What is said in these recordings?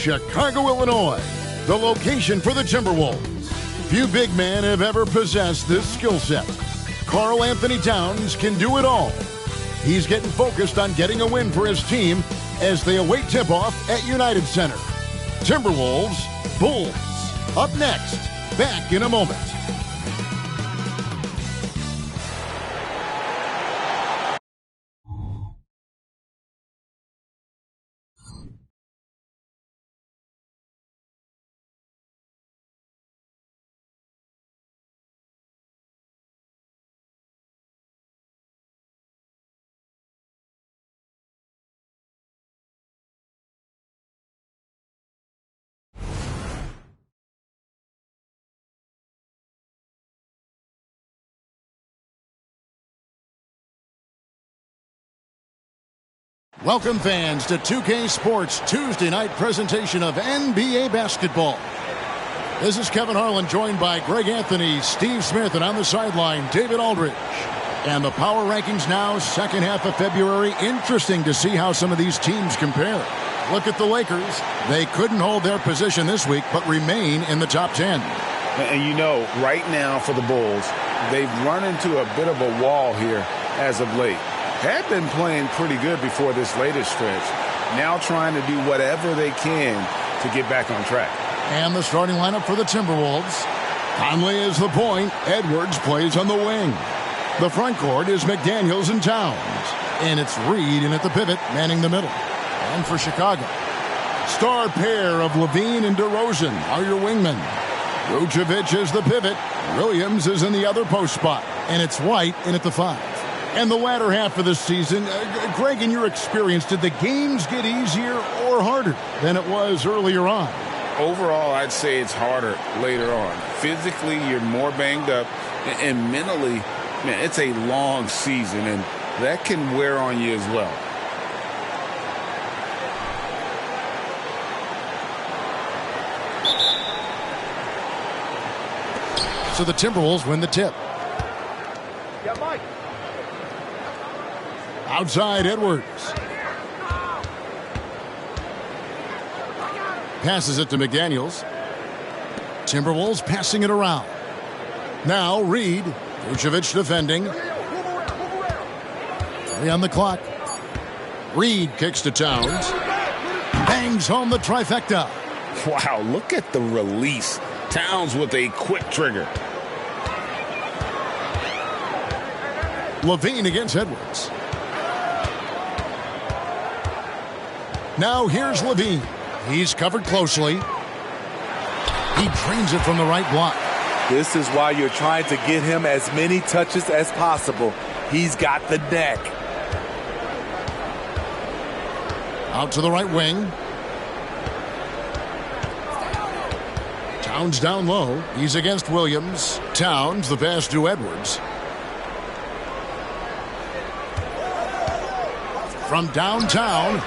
Chicago, Illinois, the location for the Timberwolves. Few big men have ever possessed this skill set. Karl Anthony Towns can do it all. He's getting focused on getting a win for his team as they await tip-off at United Center. Timberwolves, Bulls. Up next, back in a moment. Welcome, fans, to 2K Sports Tuesday night presentation of NBA basketball. This is Kevin Harlan, joined by Greg Anthony, Steve Smith, and on the sideline, David Aldridge. And the power rankings now, second half of February. Interesting to see how some of these teams compare. Look at the Lakers. They couldn't hold their position this week, but remain in the top 10. And you know, right now for the Bulls, they've run into a bit of a wall here as of late. Had been playing pretty good before this latest stretch. Now trying to do whatever they can to get back on track. And the starting lineup for the Timberwolves. Conley is the point. Edwards plays on the wing. The front court is McDaniels and Towns. And it's Reed in at the pivot, manning the middle. And for Chicago, star pair of Levine and DeRozan are your wingmen. Vucevic is the pivot. Williams is in the other post spot. And it's White in at the 5. And the latter half of the season, Greg, in your experience, did the games get easier or harder than it was earlier on? Overall, I'd say it's harder later on. Physically, you're more banged up. And mentally, man, it's a long season, and that can wear on you as well. So the Timberwolves win the tip. Yeah, Mike. Outside Edwards. Passes it to McDaniels. Timberwolves passing it around. Now Reed. Vucevic defending. 3 on the clock. Reed kicks to Towns. Bangs home the trifecta. Wow, look at the release. Towns with a quick trigger. Levine against Edwards. Now here's Levine. He's covered closely. He drains it from the right block. This is why you're trying to get him as many touches as possible. He's got the neck. Out to the right wing. Towns down low. He's against Williams. Towns, the pass to Edwards. From downtown.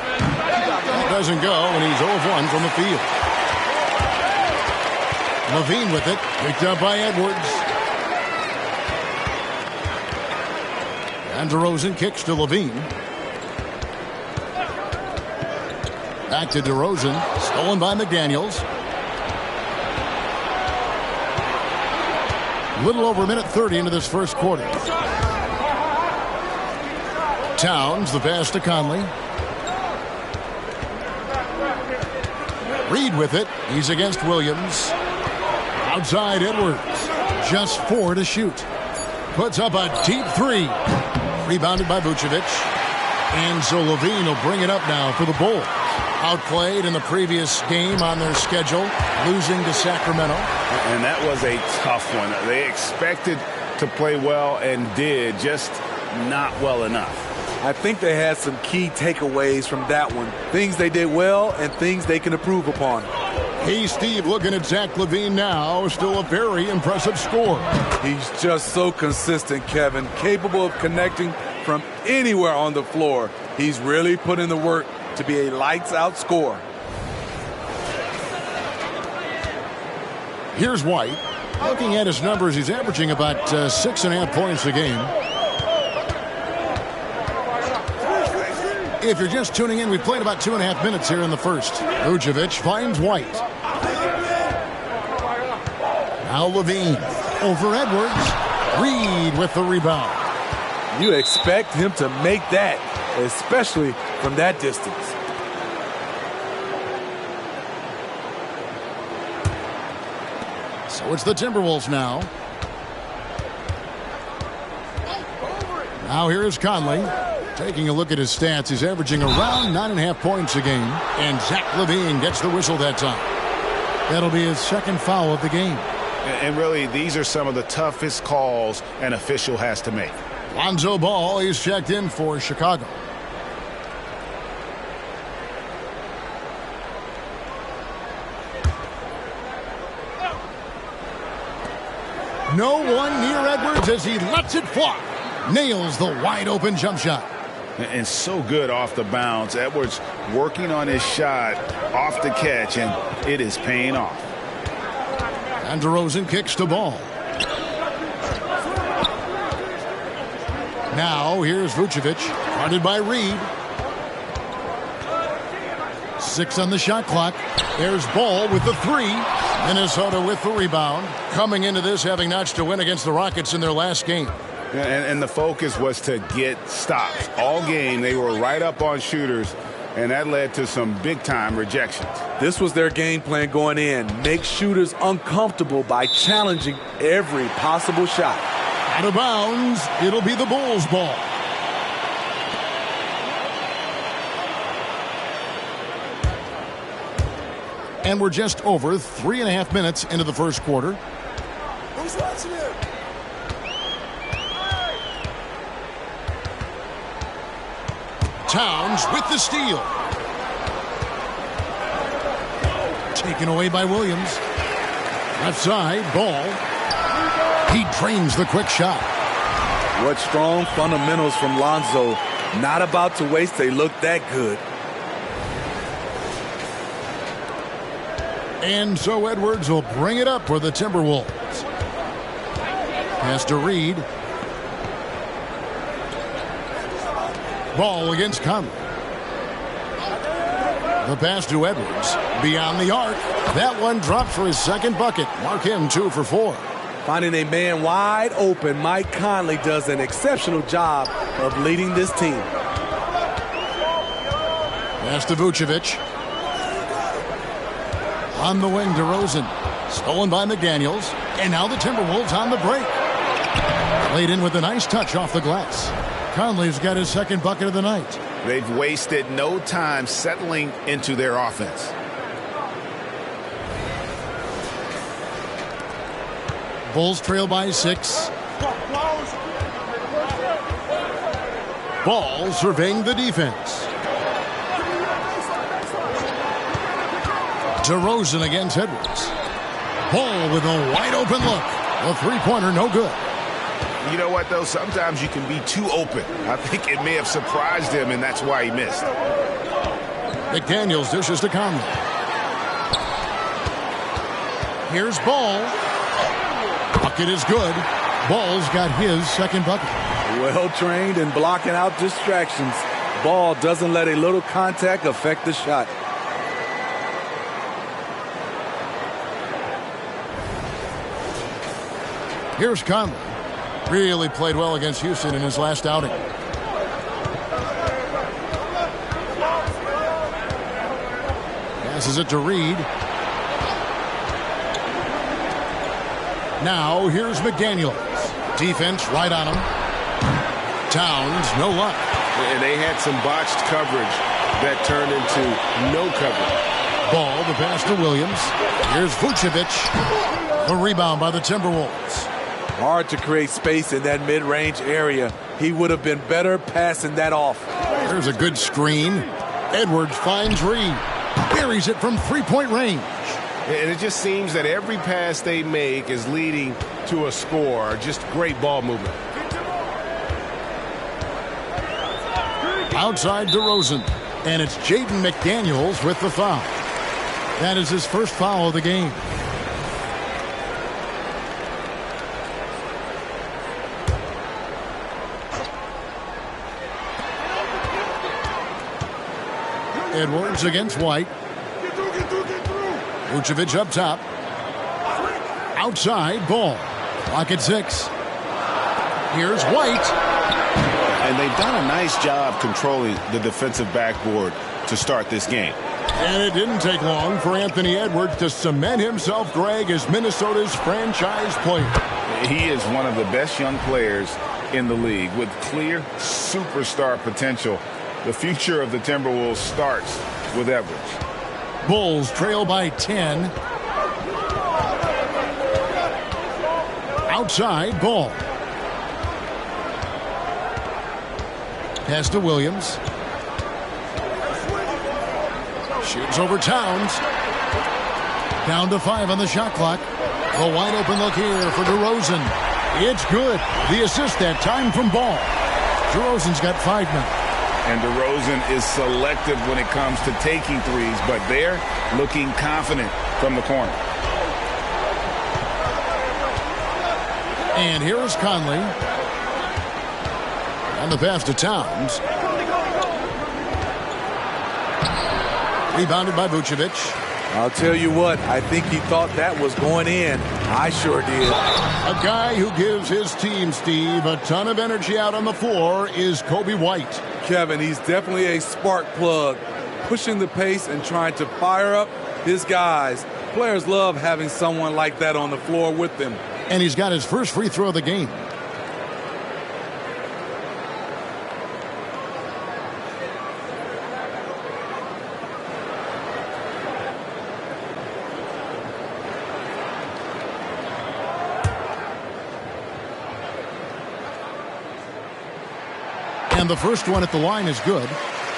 Doesn't go, and he's 0 of 1 from the field. Levine with it. Picked up by Edwards. And DeRozan kicks to Levine. Back to DeRozan. Stolen by McDaniels. Little over a minute 30 into this first quarter. Towns, the pass to Conley. Reed with it. He's against Williams. Outside Edwards. Just 4 to shoot. Puts up a deep 3. Rebounded by Vucevic. And so Levine will bring it up now for the Bulls. Outplayed in the previous game on their schedule, losing to Sacramento. And that was a tough one. They expected to play well and did, just not well enough. I think they had some key takeaways from that one. Things they did well and things they can improve upon. Hey, Steve, looking at Zach LaVine now, still a very impressive scorer. He's just so consistent, Kevin, capable of connecting from anywhere on the floor. He's really put in the work to be a lights-out scorer. Here's White. Looking at his numbers, he's averaging about 6.5 points a game. If you're just tuning in, we've played about 2.5 minutes here in the first. Vucevic finds White. Now Levine over Edwards. Reed with the rebound. You expect him to make that, especially from that distance. So it's the Timberwolves now. Now here is Conley. Taking a look at his stats, he's averaging around 9.5 points a game. And Zach LaVine gets the whistle that time. That'll be his second foul of the game. And really, these are some of the toughest calls an official has to make. Lonzo Ball, he's checked in for Chicago. No one near Edwards as he lets it fly. Nails the wide open jump shot. And so good off the bounce. Edwards working on his shot off the catch, and it is paying off. And DeRozan kicks to Ball. Now here's Vucevic, guarded by Reed. 6 on the shot clock. There's Ball with the 3. Minnesota with the rebound. Coming into this having notched a win against the Rockets in their last game. And the focus was to get stops. All game, they were right up on shooters, and that led to some big-time rejections. This was their game plan going in. Make shooters uncomfortable by challenging every possible shot. Out of bounds, it'll be the Bulls' ball. And we're just over 3.5 minutes into the first quarter. Who's watching it? Towns with the steal. Taken away by Williams. Left side, Ball. He drains the quick shot. What strong fundamentals from Lonzo. Not about to waste. They look that good. And so Edwards will bring it up for the Timberwolves. Pass to Reed. Ball against Conley. The pass to Edwards. Beyond the arc. That one drops for his second bucket. Mark him 2 for 4. Finding a man wide open, Mike Conley does an exceptional job of leading this team. Pass to Vucevic. On the wing, DeRozan. Stolen by McDaniels. And now the Timberwolves on the break. Played in with a nice touch off the glass. Conley's got his second bucket of the night. They've wasted no time settling into their offense. Bulls trail by 6. Ball surveying the defense. DeRozan against Edwards. Ball with a wide open look. The three-pointer no good. You know what, though? Sometimes you can be too open. I think it may have surprised him, and that's why he missed. McDaniels dishes to Conley. Here's Ball. Bucket is good. Ball's got his second bucket. Well trained in blocking out distractions. Ball doesn't let a little contact affect the shot. Here's Conley. Really played well against Houston in his last outing. Passes it to Reed. Now here's McDaniels. Defense right on him. Towns, no luck. And they had some botched coverage that turned into no coverage. Ball, the pass to Williams. Here's Vucevic. The rebound by the Timberwolves. Hard to create space in that mid-range area. He would have been better passing that off. There's a good screen. Edwards finds Reed. Buries it from three-point range. And it just seems that every pass they make is leading to a score. Just great ball movement. Outside DeRozan. And it's Jaden McDaniels with the foul. That is his first foul of the game. Edwards against White. Vucevic up top. Outside, Ball. Clock at 6. Here's White. And they've done a nice job controlling the defensive backboard to start this game. And it didn't take long for Anthony Edwards to cement himself, Greg, as Minnesota's franchise player. He is one of the best young players in the league with clear superstar potential. The future of the Timberwolves starts with Edwards. Bulls trail by 10. Outside, Ball. Pass to Williams. Shoots over Towns. Down to 5 on the shot clock. A wide open look here for DeRozan. It's good. The assist that time from Ball. DeRozan's got 5 now. And DeRozan is selective when it comes to taking threes, but they're looking confident from the corner. And here is Conley. And the pass to Towns. Rebounded by Vucevic. I'll tell you what, I think he thought that was going in. I sure did. A guy who gives his team, Steve, a ton of energy out on the floor is Kobe White. Kevin, he's definitely a spark plug, pushing the pace and trying to fire up his guys. Players love having someone like that on the floor with them. And he's got his first free throw of the game. And the first one at the line is good.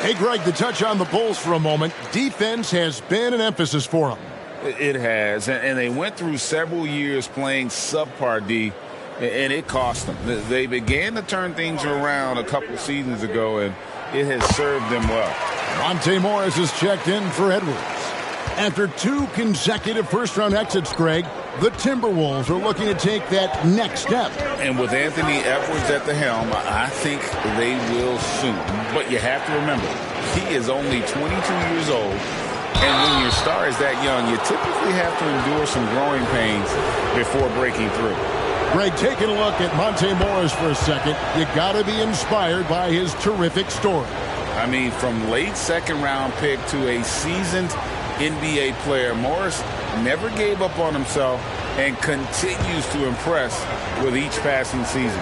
Hey, Greg, to touch on the Bulls for a moment, defense has been an emphasis for them. It has, and they went through several years playing subpar D, and it cost them. They began to turn things around a couple seasons ago, and it has served them well. Monte Morris is checked in for Edwards. After 2 consecutive first-round exits, Greg, the Timberwolves are looking to take that next step. And with Anthony Edwards at the helm, I think they will soon. But you have to remember, he is only 22 years old. And when your star is that young, you typically have to endure some growing pains before breaking through. Greg, taking a look at Monte Morris for a second, you got to be inspired by his terrific story. I mean, from late second-round pick to a seasoned NBA player, Morris never gave up on himself and continues to impress with each passing season.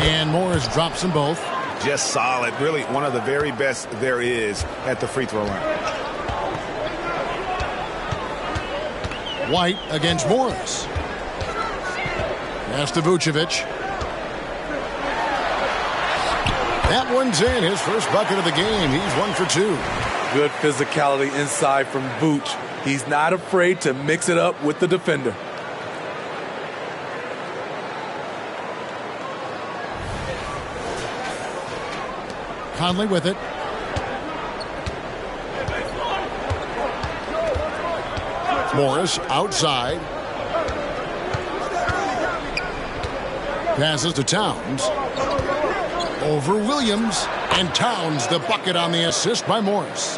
And Morris drops them both. Just solid. Really one of the very best there is at the free throw line. White against Morris. Pass to Vucevic. That one's in. His first bucket of the game. He's 1 for 2. Good physicality inside from Vooch. He's not afraid to mix it up with the defender. Conley with it. Morris outside. Passes to Towns. Over Williams. And Towns the bucket on the assist by Morris.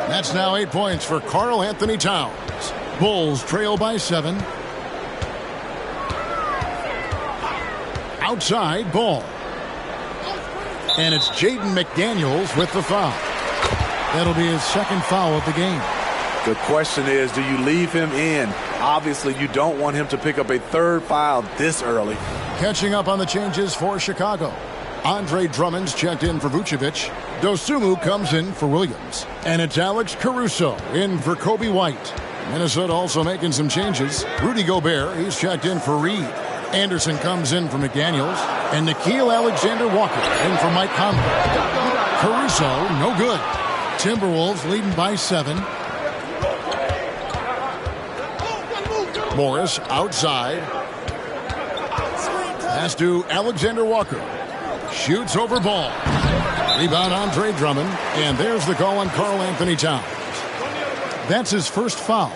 That's now 8 points for Karl Anthony Towns. Bulls trail by 7. Outside, Ball. And it's Jaden McDaniels with the foul. That'll be his second foul of the game. The question is, do you leave him in? Obviously, you don't want him to pick up a third foul this early. Catching up on the changes for Chicago. Andre Drummond's checked in for Vucevic. Dosunmu comes in for Williams. And it's Alex Caruso in for Kobe White. Minnesota also making some changes. Rudy Gobert, he's checked in for Reed. Anderson comes in for McDaniels. And Nickeil Alexander-Walker in for Mike Conley. Caruso, no good. Timberwolves leading by 7. Morris outside. Pass to Alexander-Walker. Shoots over Ball. Rebound Andre Drummond. And there's the call on Karl Anthony Towns. That's his first foul.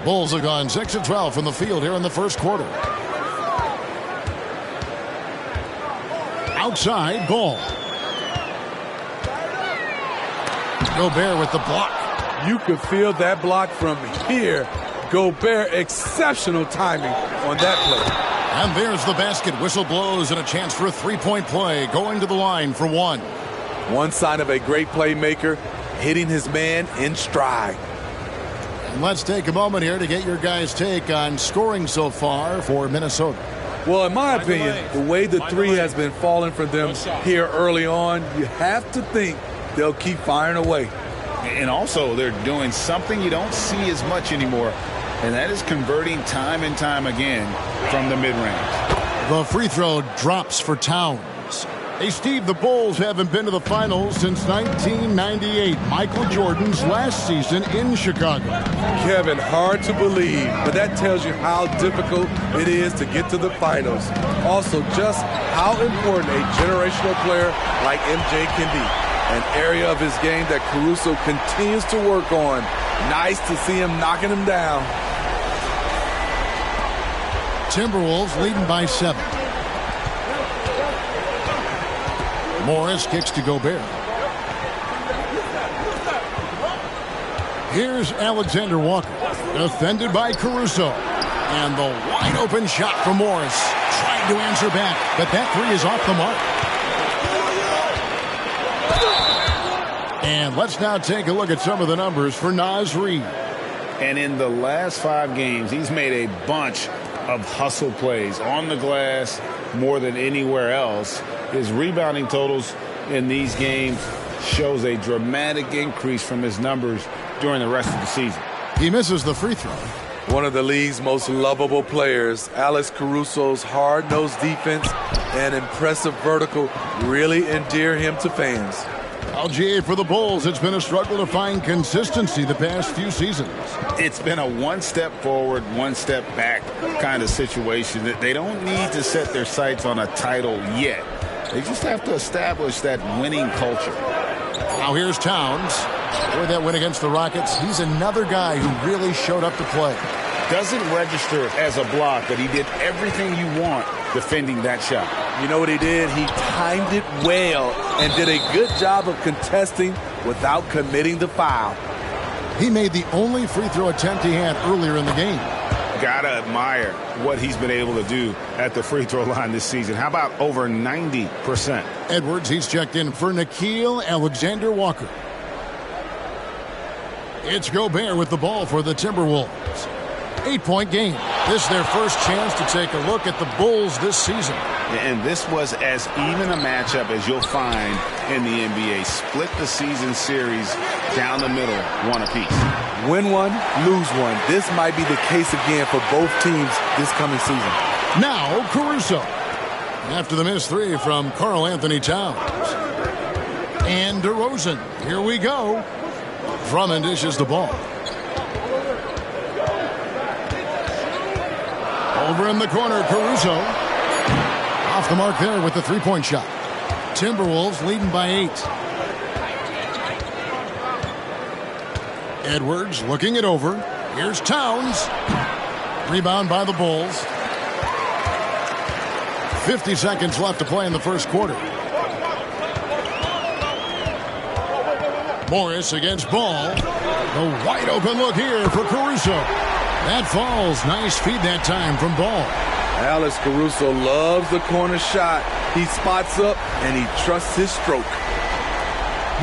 Bulls have gone 6 of 12 from the field here in the first quarter. Outside, ball. Gobert with the block. You could feel that block from here. Gobert, exceptional timing on that play. And there's the basket. Whistle blows and a chance for a three-point play. Going to the line for one. One sign of a great playmaker, hitting his man in stride. And let's take a moment here to get your guys' take on scoring so far for Minnesota. Well, in my opinion, the way the three has been falling for them here early on, you have to think they'll keep firing away. And also, they're doing something you don't see as much anymore, and that is converting time and time again from the mid-range. The free throw drops for Towns. Hey, Steve, the Bulls haven't been to the finals since 1998, Michael Jordan's last season in Chicago. Kevin, hard to believe, but that tells you how difficult it is to get to the finals. Also, just how important a generational player like MJ can be. An area of his game that Caruso continues to work on. Nice to see him knocking him down. Timberwolves leading by 7. Morris kicks to Gobert. Here's Alexander Walker, defended by Caruso. And the wide open shot from Morris. Trying to answer back, but that three is off the mark. And let's now take a look at some of the numbers for Naz Reid. And in the last 5 games, he's made a bunch of hustle plays on the glass more than anywhere else. His rebounding totals in these games shows a dramatic increase from his numbers during the rest of the season. He misses the free throw. One of the league's most lovable players, Alex Caruso's hard-nosed defense and impressive vertical really endear him to fans. LGA for the Bulls, it's been a struggle to find consistency the past few seasons. It's been a one step forward, one step back kind of situation. That they don't need to set their sights on a title yet. They just have to establish that winning culture. Now here's Towns. With that win against the Rockets, he's another guy who really showed up to play. Doesn't register as a block, but he did everything you want defending that shot. You know what he did? He timed it well and did a good job of contesting without committing the foul. He made the only free throw attempt he had earlier in the game. Gotta admire what he's been able to do at the free throw line this season. How about over 90%? Edwards, he's checked in for Nickeil Alexander-Walker. It's Gobert with the ball for the Timberwolves. 8-point game. This is their first chance to take a look at the Bulls this season. And this was as even a matchup as you'll find in the NBA. Split the season series down the middle, one apiece. Win one, lose one. This might be the case again for both teams this coming season. Now Caruso. After the missed three from Karl Anthony Towns. And DeRozan. Here we go. Drummond dishes the ball. Over in the corner, Caruso. Off the mark there with the three-point shot. Timberwolves leading by 8. Edwards looking it over. Here's Towns. Rebound by the Bulls. 50 seconds left to play in the first quarter. Morris against Ball. The wide open look here for Caruso. That falls. Nice feed that time from Ball. Alex Caruso loves the corner shot. He spots up and he trusts his stroke.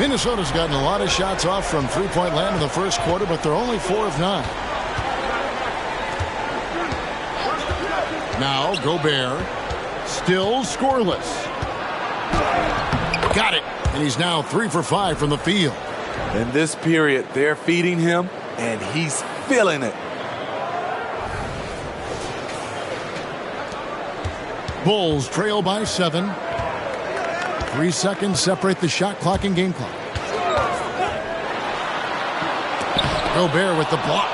Minnesota's gotten a lot of shots off from three-point land in the first quarter, but they're only 4 of 9. Now Gobert, still scoreless. Got it. And he's now 3 for 5 from the field. In this period, they're feeding him, and he's feeling it. Bulls trail by 7. 3 seconds separate the shot clock and game clock. Gobert with the block.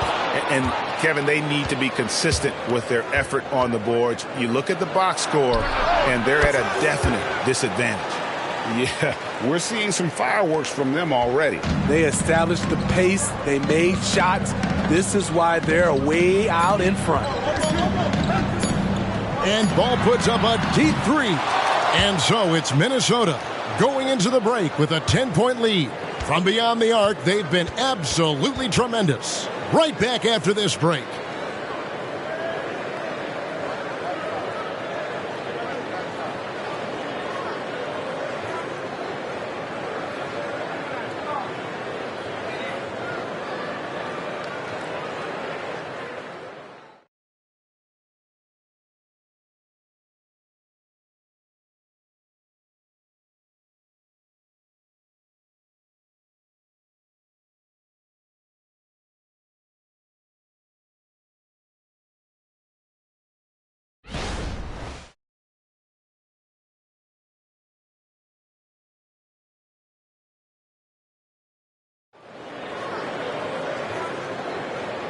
And Kevin, they need to be consistent with their effort on the boards. You look at the box score, and they're at a definite disadvantage. Yeah, we're seeing some fireworks from them already. They established the pace, they made shots, This is why they're way out in front. And Ball puts up a deep three. And so it's Minnesota going into the break with a 10-point lead. From beyond the arc, they've been absolutely tremendous. Right back after this break.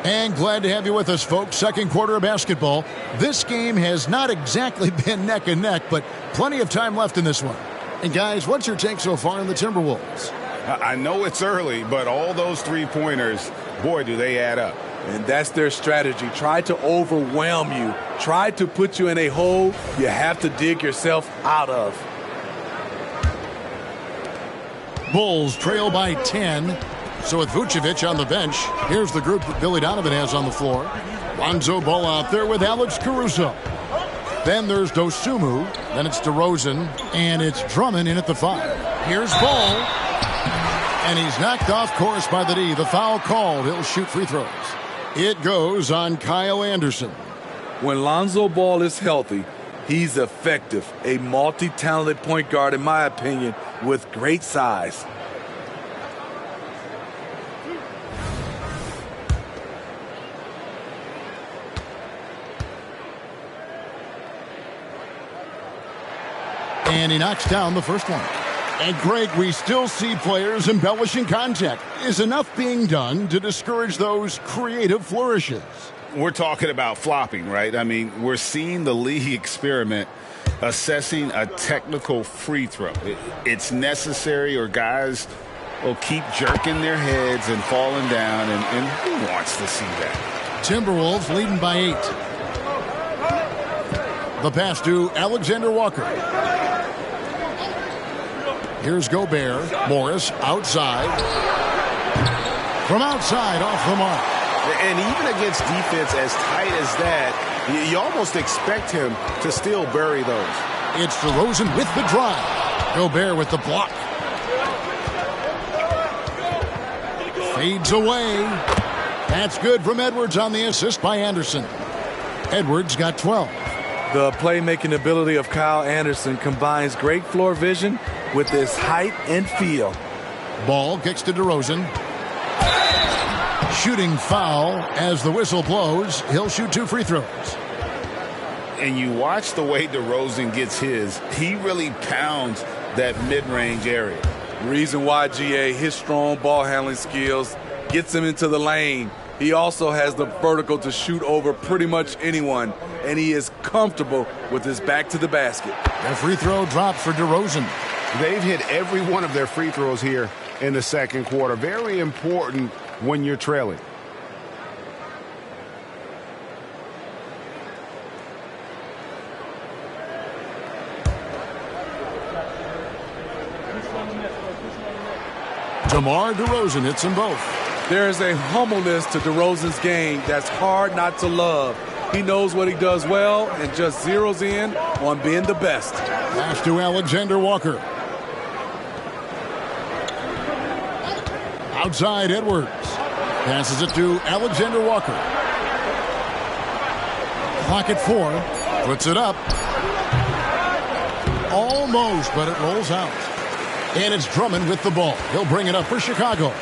And glad to have you with us, folks. Second quarter of basketball. This game has not exactly been neck and neck, but plenty of time left in this one. And guys, what's your take so far on the Timberwolves? I know it's early, but all those three-pointers, boy, do they add up. And that's their strategy. Try to overwhelm you. Try to put you in a hole you have to dig yourself out of. Bulls trail by 10. So with Vucevic on the bench, here's the group that Billy Donovan has on the floor. Lonzo Ball out there with Alex Caruso. Then there's Dosunmu. Then it's DeRozan. And it's Drummond in at the 5. Here's Ball. And he's knocked off course by the D. The foul called. He'll shoot free throws. It goes on Kyle Anderson. When Lonzo Ball is healthy, he's effective. A multi-talented point guard, in my opinion, with great size. And he knocks down the first one. And Greg, we still see players embellishing contact. Is enough being done to discourage those creative flourishes? We're talking about flopping, right? I mean, we're seeing the league experiment assessing a technical free throw. It's necessary, or guys will keep jerking their heads and falling down, and who wants to see that? Timberwolves leading by 8. The pass to Alexander Walker. Here's Gobert. Morris outside. From outside, off the mark. And even against defense as tight as that, you almost expect him to still bury those. It's DeRozan with the drive. Gobert with the block. Fades away. That's good from Edwards on the assist by Anderson. Edwards got 12. The playmaking ability of Kyle Anderson combines great floor vision with his height and feel. Ball kicks to DeRozan. Shooting foul as the whistle blows. He'll shoot 2 free throws. And you watch the way DeRozan gets his. He really pounds that mid-range area. Reason why, GA, his strong ball handling skills gets him into the lane. He also has the vertical to shoot over pretty much anyone, and he is comfortable with his back to the basket. The free throw dropped for DeRozan. They've hit every one of their free throws here in the second quarter. Very important when you're trailing. DeMar DeRozan hits them both. There is a humbleness to DeRozan's game that's hard not to love. He knows what he does well and just zeroes in on being the best. Pass to Alexander Walker. Outside Edwards. Passes it to Alexander Walker. Clock at 4. Puts it up. Almost, but it rolls out. And it's Drummond with the ball. He'll bring it up for Chicago.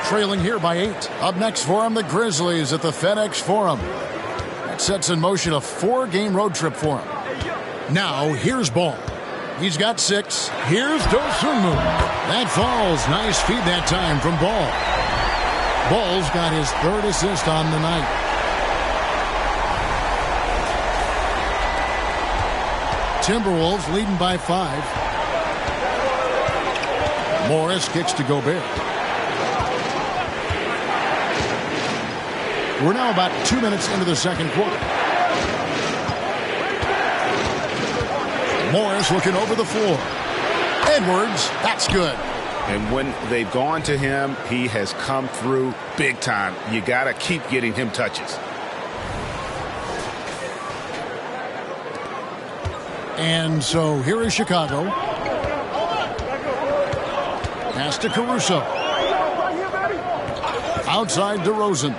Trailing here by 8. Up next for him, the Grizzlies at the FedEx Forum. That sets in motion a 4-game road trip for him. Now, here's Ball. He's got 6. Here's Dosunmu. That falls. Nice feed that time from Ball. Ball's got his 3rd assist on the night. Timberwolves leading by 5. Morris kicks to Gobert. We're now about 2 minutes into the second quarter. Morris looking over the floor. Edwards, that's good. And when they've gone to him, he has come through big time. You got to keep getting him touches. And so here is Chicago. Pass to Caruso. Outside DeRozan.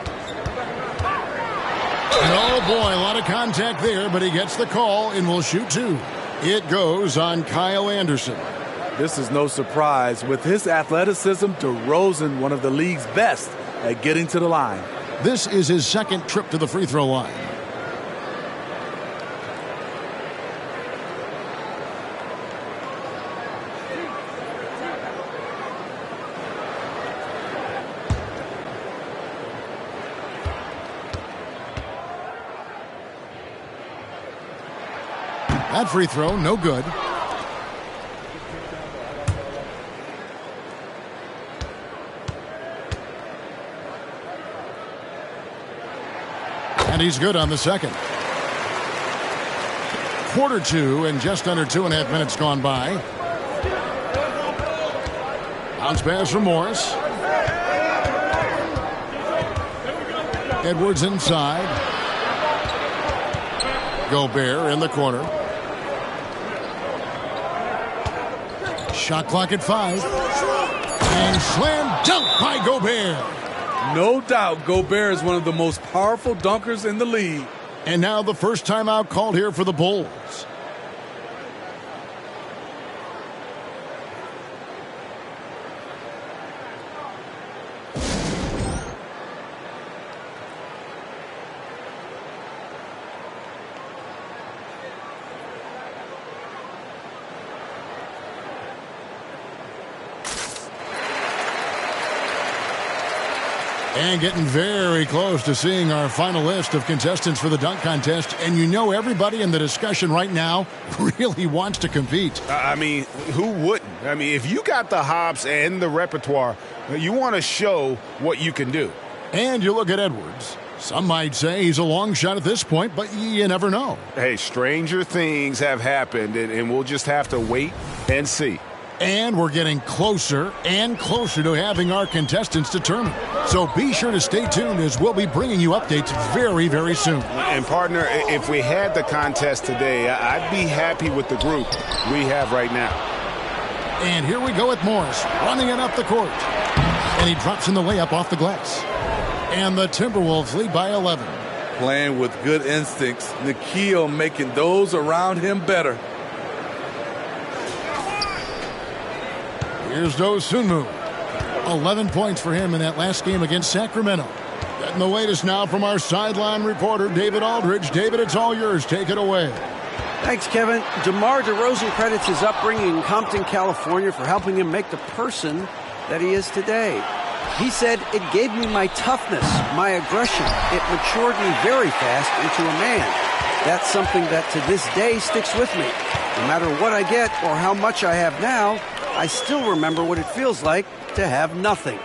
And oh boy, a lot of contact there, but he gets the call and will shoot two. It goes on Kyle Anderson. This is no surprise. With his athleticism, DeRozan, one of the league's best at getting to the line. This is his second trip to the free throw line. That free throw, no good. And he's good on the second. Quarter two and just under 2.5 minutes gone by. Bounce pass from Morris. Edwards inside. Gobert in the corner. Shot clock at 5. And slam dunk by Gobert. No doubt Gobert is one of the most powerful dunkers in the league. And now the first timeout called here for the Bulls. And getting very close to seeing our final list of contestants for the dunk contest. And you know everybody in the discussion right now really wants to compete. I mean, who wouldn't? I mean, if you got the hops and the repertoire, you want to show what you can do. And you look at Edwards. Some might say he's a long shot at this point, but you never know. Hey, stranger things have happened, and we'll just have to wait and see. And we're getting closer and closer to having our contestants determined. So be sure to stay tuned as we'll be bringing you updates very, very soon. And partner, if we had the contest today, I'd be happy with the group we have right now. And here we go with Morris running it up the court. And he drops in the layup off the glass. And the Timberwolves lead by 11. Playing with good instincts. Nikhil making those around him better. Here's Dosunmu. 11 points for him in that last game against Sacramento. Getting the latest now from our sideline reporter, David Aldridge. David, it's all yours. Take it away. Thanks, Kevin. DeMar DeRozan credits his upbringing in Compton, California for helping him make the person that he is today. He said, "It gave me my toughness, my aggression. It matured me very fast into a man. That's something that to this day sticks with me. No matter what I get or how much I have now, I still remember what it feels like to have nothing."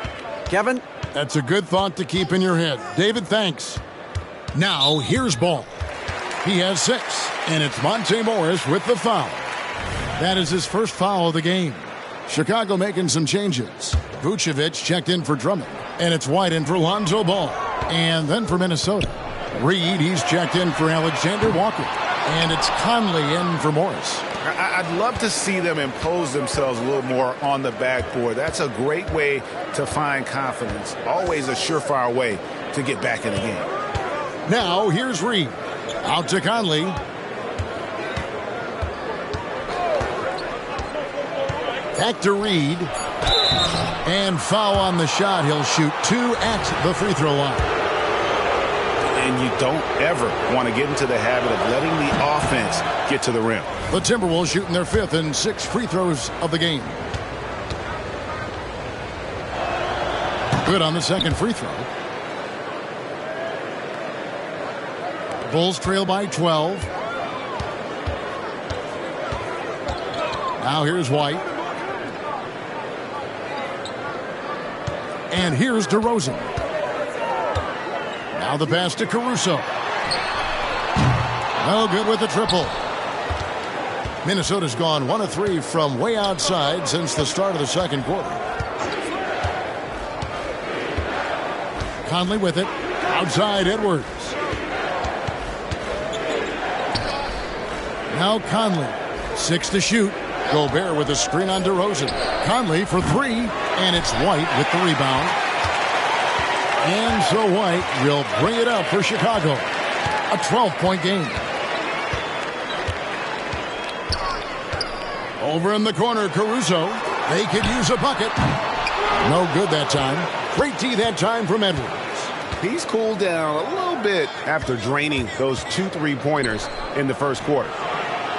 Kevin? That's a good thought to keep in your head. David, thanks. Now, here's Ball. He has 6, and it's Monte Morris with the foul. That is his first foul of the game. Chicago making some changes. Vucevic checked in for Drummond, and it's White in for Lonzo Ball. And then for Minnesota, Reed, he's checked in for Alexander Walker. And it's Conley in for Morris. I'd love to see them impose themselves a little more on the backboard. That's a great way to find confidence. Always a surefire way to get back in the game. Now, here's Reed. Out to Conley. Back to Reed. And foul on the shot. He'll shoot 2 at the free throw line. And you don't ever want to get into the habit of letting the offense get to the rim. The Timberwolves shooting their 5th and 6th free throws of the game. Good on the second free throw. Bulls trail by 12. Now here's White. And here's DeRozan. Now the pass to Caruso. No good with the triple. Minnesota's gone 1 of 3 from way outside since the start of the second quarter. Conley with it. Outside Edwards. Now Conley. 6 to shoot. Gobert with a screen on DeRozan. Conley for 3, and it's White with the rebound. And so White will bring it up for Chicago. A 12-point game. Over in the corner, Caruso. They could use a bucket. No good that time. Great D that time from Edwards. He's cooled down a little bit after draining those 2 3-pointers in the first quarter.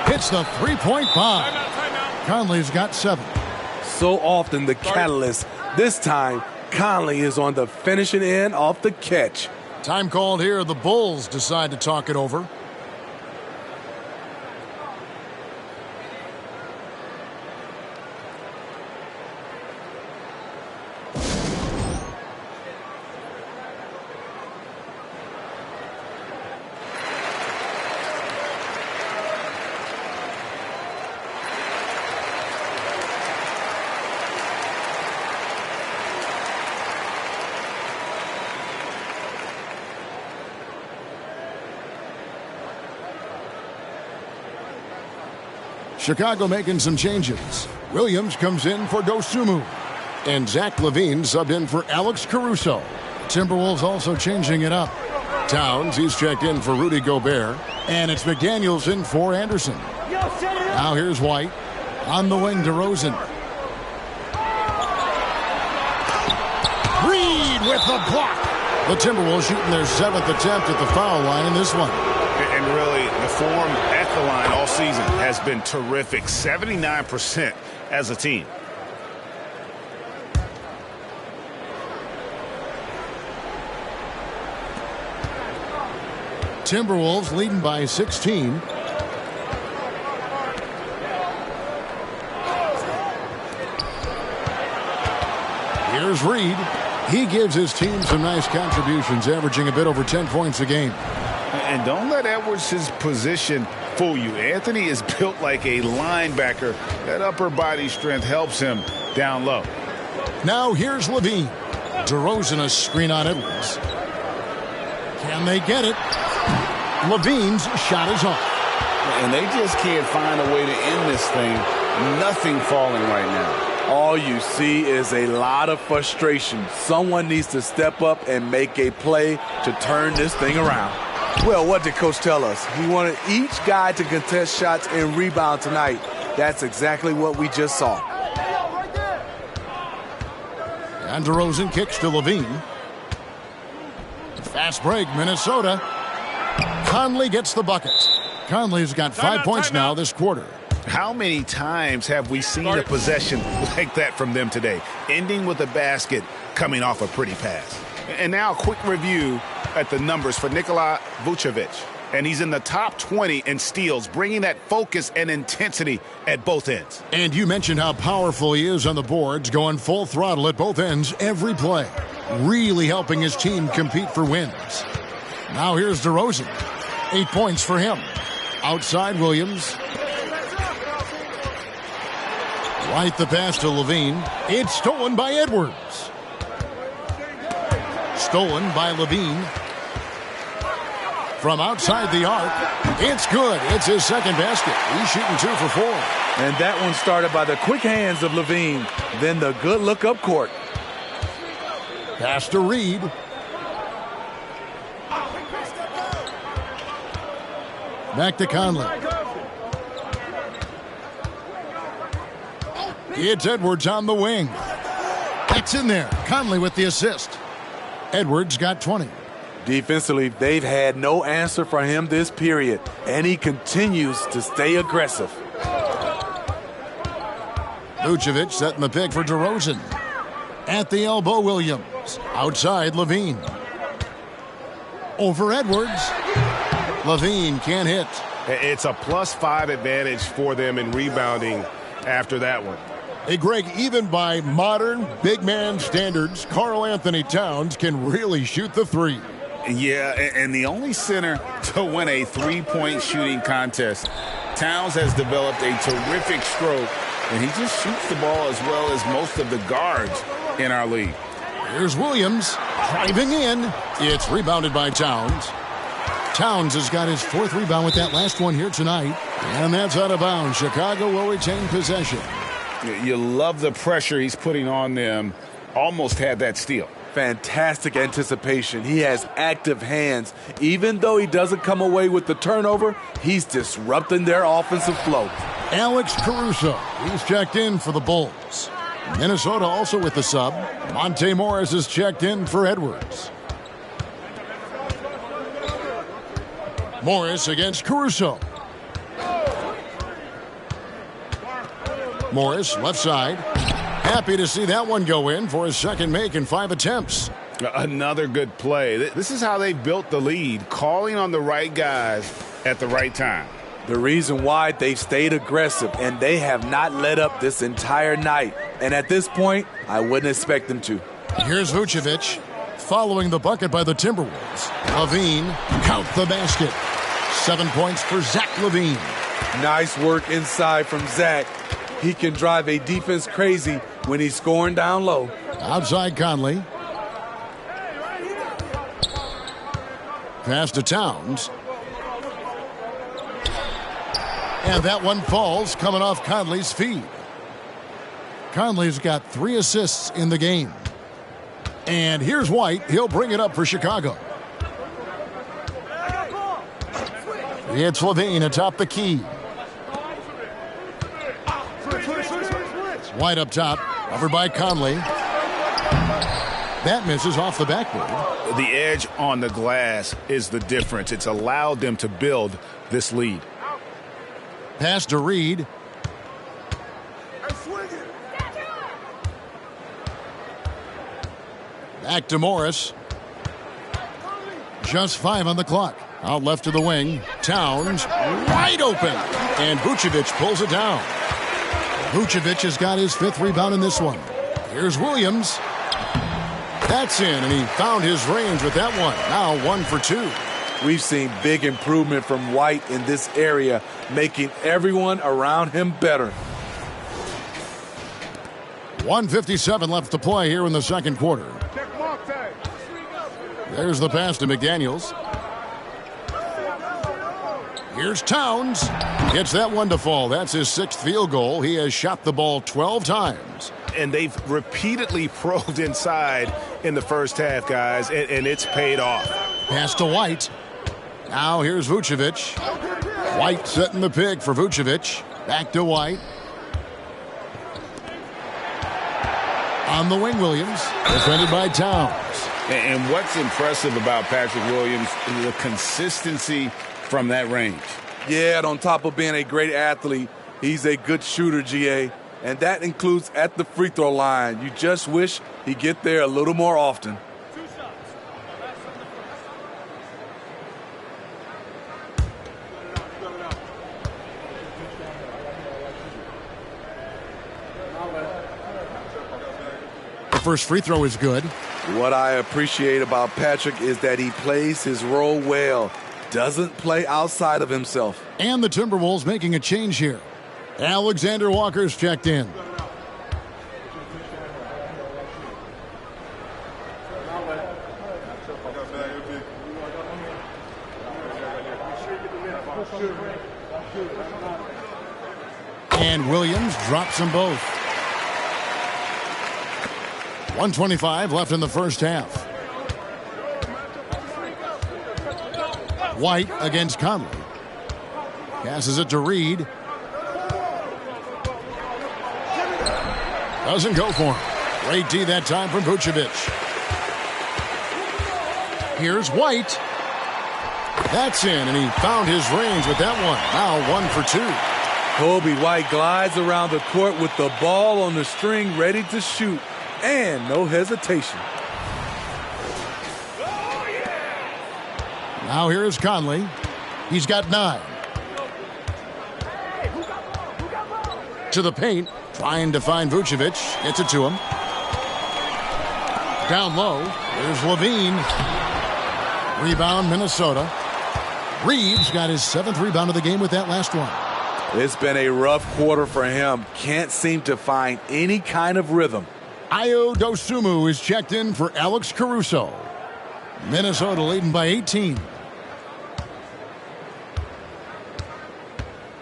Hits the three-point bomb. Conley's got 7. So often the catalyst. This time, Conley is on the finishing end off the catch. Time called here. The Bulls decide to talk it over. Chicago making some changes. Williams comes in for Dosunmu. And Zach LaVine subbed in for Alex Caruso. Timberwolves also changing it up. Towns, he's checked in for Rudy Gobert. And it's McDaniels in for Anderson. Now here's White. On the wing, DeRozan. Reed with the block. The Timberwolves shooting their 7th attempt at the foul line in this one. And really, the form at the line all season has been terrific. 79% as a team. Timberwolves leading by 16. Here's Reed. He gives his team some nice contributions, averaging a bit over 10 points a game. And don't let Edwards' position fool you. Anthony is built like a linebacker. That upper body strength helps him down low. Now here's LaVine. DeRozan a screen on Edwards. Can they get it? LaVine's shot is off. And they just can't find a way to end this thing. Nothing falling right now. All you see is a lot of frustration. Someone needs to step up and make a play to turn this thing around. Well, what did Coach tell us? He wanted each guy to contest shots and rebound tonight. That's exactly what we just saw. And DeRozan kicks to LaVine. Fast break, Minnesota. Conley gets the bucket. Conley's got 5 points now this quarter. How many times have we seen a possession like that from them today? Ending with a basket, coming off a pretty pass. And now a quick review at the numbers for Nikola Vucevic. And he's in the top 20 in steals, bringing that focus and intensity at both ends. And you mentioned how powerful he is on the boards, going full throttle at both ends every play. Really helping his team compete for wins. Now here's DeRozan. 8 points for him. Outside Williams. White the pass to LaVine. It's stolen by Edwards. Stolen by LaVine. From outside the arc. It's good. It's his second basket. He's shooting 2 for 4. And that one started by the quick hands of LaVine. Then the good look up court. Pass to Reed. Back to Conley. It's Edwards on the wing. It's in there. Conley with the assist. Edwards got 20. Defensively, they've had no answer for him this period, and he continues to stay aggressive. Vucevic setting the pick for DeRozan. At the elbow, Williams. Outside, LaVine. Over Edwards. LaVine can't hit. It's a +5 advantage for them in rebounding after that one. Hey, Greg, even by modern big man standards, Karl Anthony Towns can really shoot the three. Yeah, and the only center to win a three-point shooting contest. Towns has developed a terrific stroke, and he just shoots the ball as well as most of the guards in our league. Here's Williams driving in. It's rebounded by Towns. Towns has got his 4th rebound with that last one here tonight. And that's out of bounds. Chicago will retain possession. You love the pressure he's putting on them. Almost had that steal. Fantastic anticipation. He has active hands. Even though he doesn't come away with the turnover, he's disrupting their offensive flow. Alex Caruso, he's checked in for the Bulls. Minnesota also with the sub. Monte Morris is checked in for Edwards. Morris against Caruso. Morris, left side. Happy to see that one go in for his second make in 5 attempts. Another good play. This is how they built the lead, calling on the right guys at the right time. The reason why they've stayed aggressive, and they have not let up this entire night. And at this point, I wouldn't expect them to. Here's Vucevic following the bucket by the Timberwolves. Levine, count the basket. 7 points for Zach Levine. Nice work inside from Zach. He can drive a defense crazy when he's scoring down low. Outside Conley. Pass to Towns. And that one falls coming off Conley's feet. Conley's got 3 assists in the game. And here's White. He'll bring it up for Chicago. It's Levine atop the key. White up top, covered by Conley. That misses off the backboard. The edge on the glass is the difference. It's allowed them to build this lead. Pass to Reed. Back to Morris. Just 5 on the clock. Out left to the wing. Towns wide open. And Vucevic pulls it down. Vucevic has got his 5th rebound in this one. Here's Williams. That's in, and he found his range with that one. Now 1 for 2. We've seen big improvement from White in this area, making everyone around him better. 1:57 left to play here in the second quarter. There's the pass to McDaniels. Here's Towns. Gets that one to fall. That's his 6th field goal. He has shot the ball 12 times. And they've repeatedly probed inside in the first half, guys, and it's paid off. Pass to White. Now here's Vucevic. White setting the pick for Vucevic. Back to White. On the wing, Williams. Defended by Towns. And what's impressive about Patrick Williams is the consistency from that range. Yeah, and on top of being a great athlete, he's a good shooter, GA. And that includes at the free throw line. You just wish he'd get there a little more often. The first free throw is good. What I appreciate about Patrick is that he plays his role well. Doesn't play outside of himself. And the Timberwolves making a change here. Alexander Walker's checked in. And Williams drops them both. 1:25 left in the first half. White against Conley. Passes it to Reed. Doesn't go for him. Great D that time from Vucevic. Here's White. That's in, and he found his range with that one. Now 1 for 2. Kobe White glides around the court with the ball on the string ready to shoot. And no hesitation. Now here is Conley. He's got 9. To the paint. Trying to find Vucevic. Gets it to him. Down low. There's Levine. Rebound, Minnesota. Reeves got his 7th rebound of the game with that last one. It's been a rough quarter for him. Can't seem to find any kind of rhythm. Ayo Dosunmu is checked in for Alex Caruso. Minnesota leading by 18.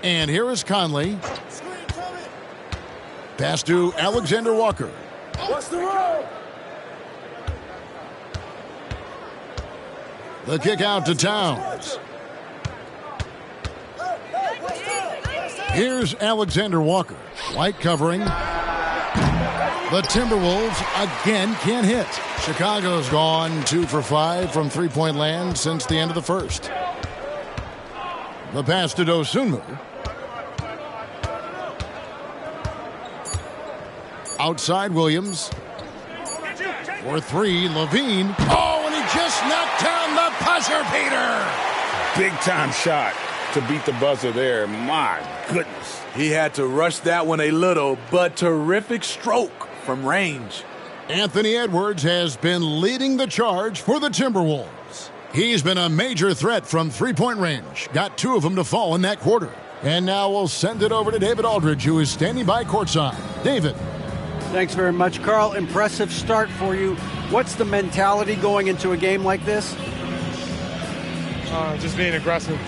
And here is Conley. Pass to Alexander Walker. What's the roll? The kick out to Towns. Here's Alexander Walker. White covering. The Timberwolves again can't hit. Chicago's gone 2 for 5 from three-point land since the end of the first. The pass to Dosunmu. Outside Williams. For 3, Levine. Oh, and he just knocked down the buzzer beater. Big-time shot to beat the buzzer there. My goodness. He had to rush that one a little, but terrific stroke from range. Anthony Edwards has been leading the charge for the Timberwolves. He's been a major threat from three-point range. Got 2 of them to fall in that quarter. And now we'll send it over to David Aldridge, who is standing by courtside. David. Thanks very much, Carl. Impressive start for you. What's the mentality going into a game like this? Just being aggressive.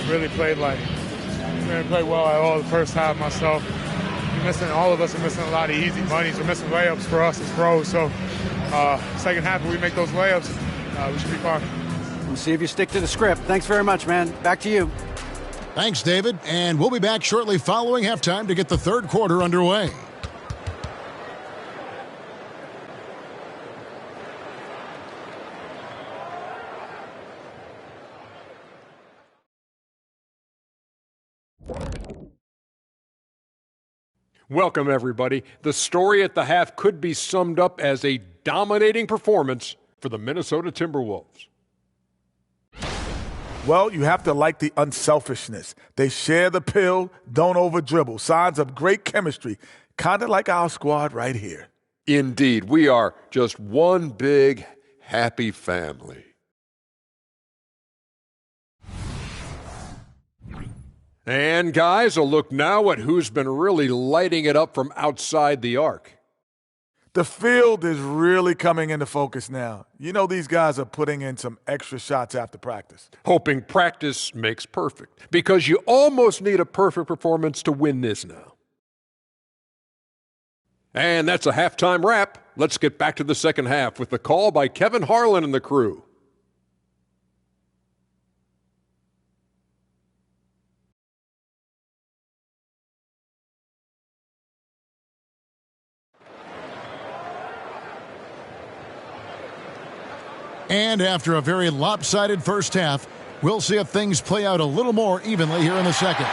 Really played well at all the first half myself. All of us are missing a lot of easy monies. We're missing layups for us as pros. So second half, if we make those layups, we should be fine. We'll see if you stick to the script. Thanks very much, man. Back to you. Thanks, David. And we'll be back shortly following halftime to get the third quarter underway. Welcome, everybody. The story at the half could be summed up as a dominating performance for the Minnesota Timberwolves. Well, you have to like the unselfishness. They share the pill, don't over-dribble. Signs of great chemistry, kind of like our squad right here. Indeed, we are just one big, happy family. And guys, a look now at who's been really lighting it up from outside the arc. The field is really coming into focus now. You know these guys are putting in some extra shots after practice. Hoping practice makes perfect, because you almost need a perfect performance to win this now. And that's a halftime wrap. Let's get back to the second half with the call by Kevin Harlan and the crew. And after a very lopsided first half, we'll see if things play out a little more evenly here in the second.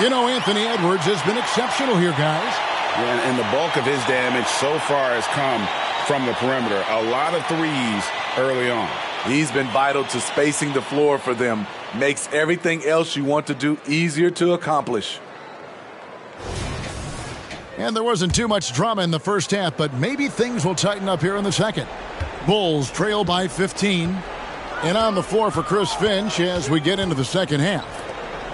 You know, Anthony Edwards has been exceptional here, guys. Yeah, and the bulk of his damage so far has come from the perimeter. A lot of threes early on. He's been vital to spacing the floor for them. Makes everything else you want to do easier to accomplish. And there wasn't too much drama in the first half, but maybe things will tighten up here in the second. Bulls trail by 15. And on the floor for Chris Finch as we get into the second half.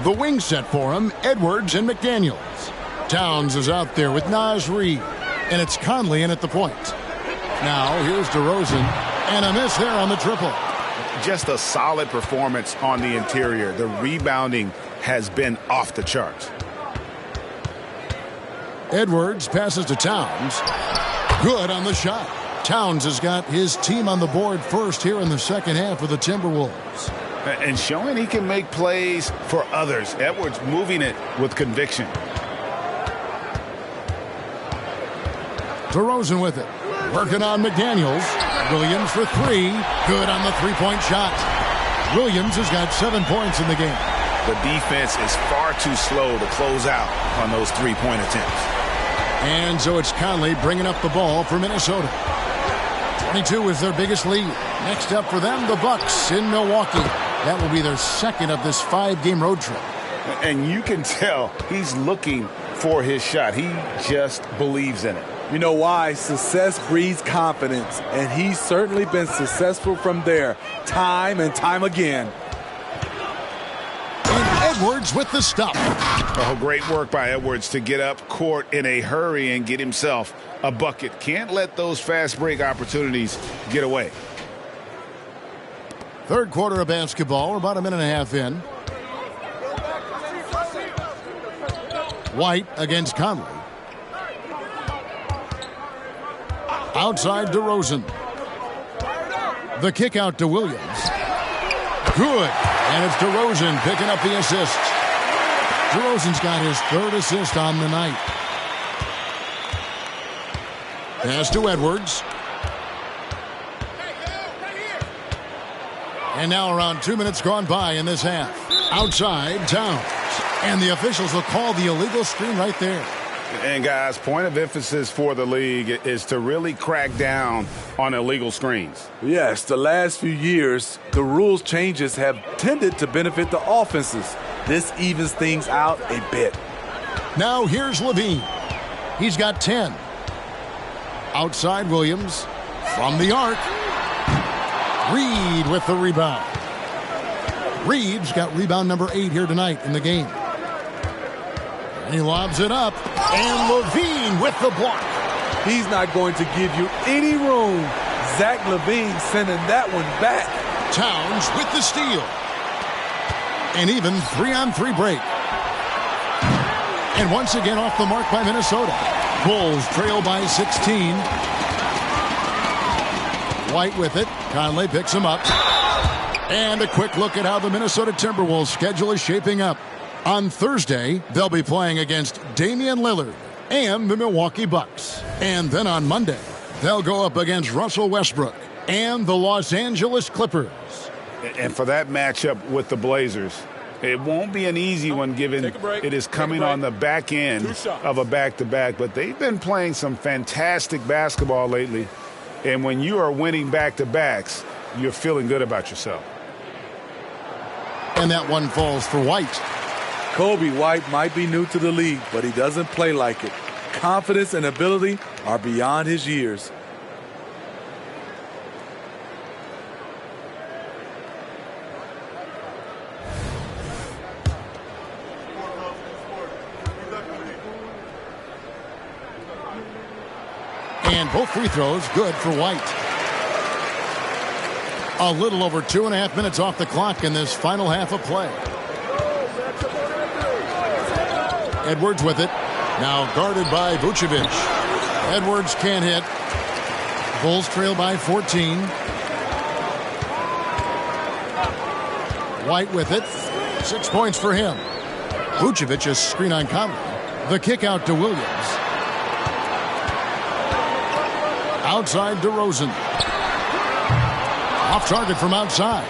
The wing set for him, Edwards and McDaniels. Towns is out there with Naz Reid. And it's Conley in at the point. Now here's DeRozan. And a miss there on the triple. Just a solid performance on the interior. The rebounding has been off the charts. Edwards passes to Towns. Good on the shot. Towns has got his team on the board first here in the second half of the Timberwolves. And showing he can make plays for others. Edwards moving it with conviction. DeRozan with it. Working on McDaniels. Williams for 3. Good on the three-point shot. Williams has got 7 points in the game. The defense is far too slow to close out on those three-point attempts. And so it's Conley bringing up the ball for Minnesota. 22 is their biggest lead. Next up for them, the Bucks in Milwaukee. That will be their second of this 5-game road trip. And you can tell he's looking for his shot. He just believes in it. You know why? Success breeds confidence, and he's certainly been successful from there, time and time again. And Edwards with the stop. Oh, great work by Edwards to get up court in a hurry and get himself a bucket. Can't let those fast break opportunities get away. Third quarter of basketball. We're about a minute and a half in. White against Conley. Outside DeRozan. The kick out to Williams. Good. And it's DeRozan picking up the assist. DeRozan's got his third assist on the night. Pass to Edwards. And now around 2 minutes gone by in this half. Outside, Towns. And the officials will call the illegal screen right there. And, guys, point of emphasis for the league is to really crack down on illegal screens. Yes, the last few years, the rules changes have tended to benefit the offenses. This evens things out a bit. Now here's Levine. He's got 10. Outside Williams. From the arc. Reed with the rebound. Reed's got rebound number 8 here tonight in the game. And he lobs it up. And Levine with the block. He's not going to give you any room. Zach LaVine sending that one back. Towns with the steal. An even 3-on-3 break. And once again off the mark by Minnesota. Bulls trail by 16. White with it. Conley picks him up. And a quick look at how the Minnesota Timberwolves schedule is shaping up. On Thursday, they'll be playing against Damian Lillard and the Milwaukee Bucks. And then on Monday, they'll go up against Russell Westbrook and the Los Angeles Clippers. And for that matchup with the Blazers, it won't be an easy one given it is coming on the back end of a back-to-back. But they've been playing some fantastic basketball lately. And when you are winning back-to-backs, you're feeling good about yourself. And that one falls for White. Kobe White might be new to the league, but he doesn't play like it. Confidence and ability are beyond his years. And both free throws good for White. A little over 2.5 minutes off the clock in this final half of play. Edwards with it. Now guarded by Vucevic. Edwards can't hit. Bulls trail by 14. White with it. 6 points for him. Vucevic is screen on Conley. The kick out to Williams. Outside DeRozan. Off target from outside.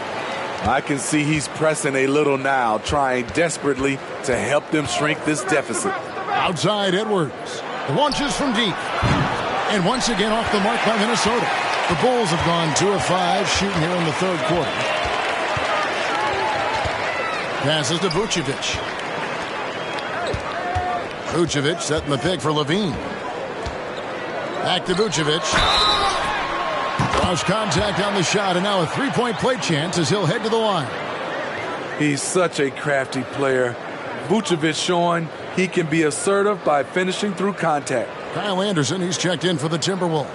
I can see he's pressing a little now, trying desperately to help them shrink this deficit. Outside Edwards. Launches from deep. And once again off the mark by Minnesota. The Bulls have gone 2 of 5 shooting here in the third quarter. Passes to Vucevic. Vucevic setting the pick for Levine. Back to Vucevic. Draws contact on the shot, and now a three-point play chance as he'll head to the line. He's such a crafty player. Vucevic showing he can be assertive by finishing through contact. Kyle Anderson, he's checked in for the Timberwolves.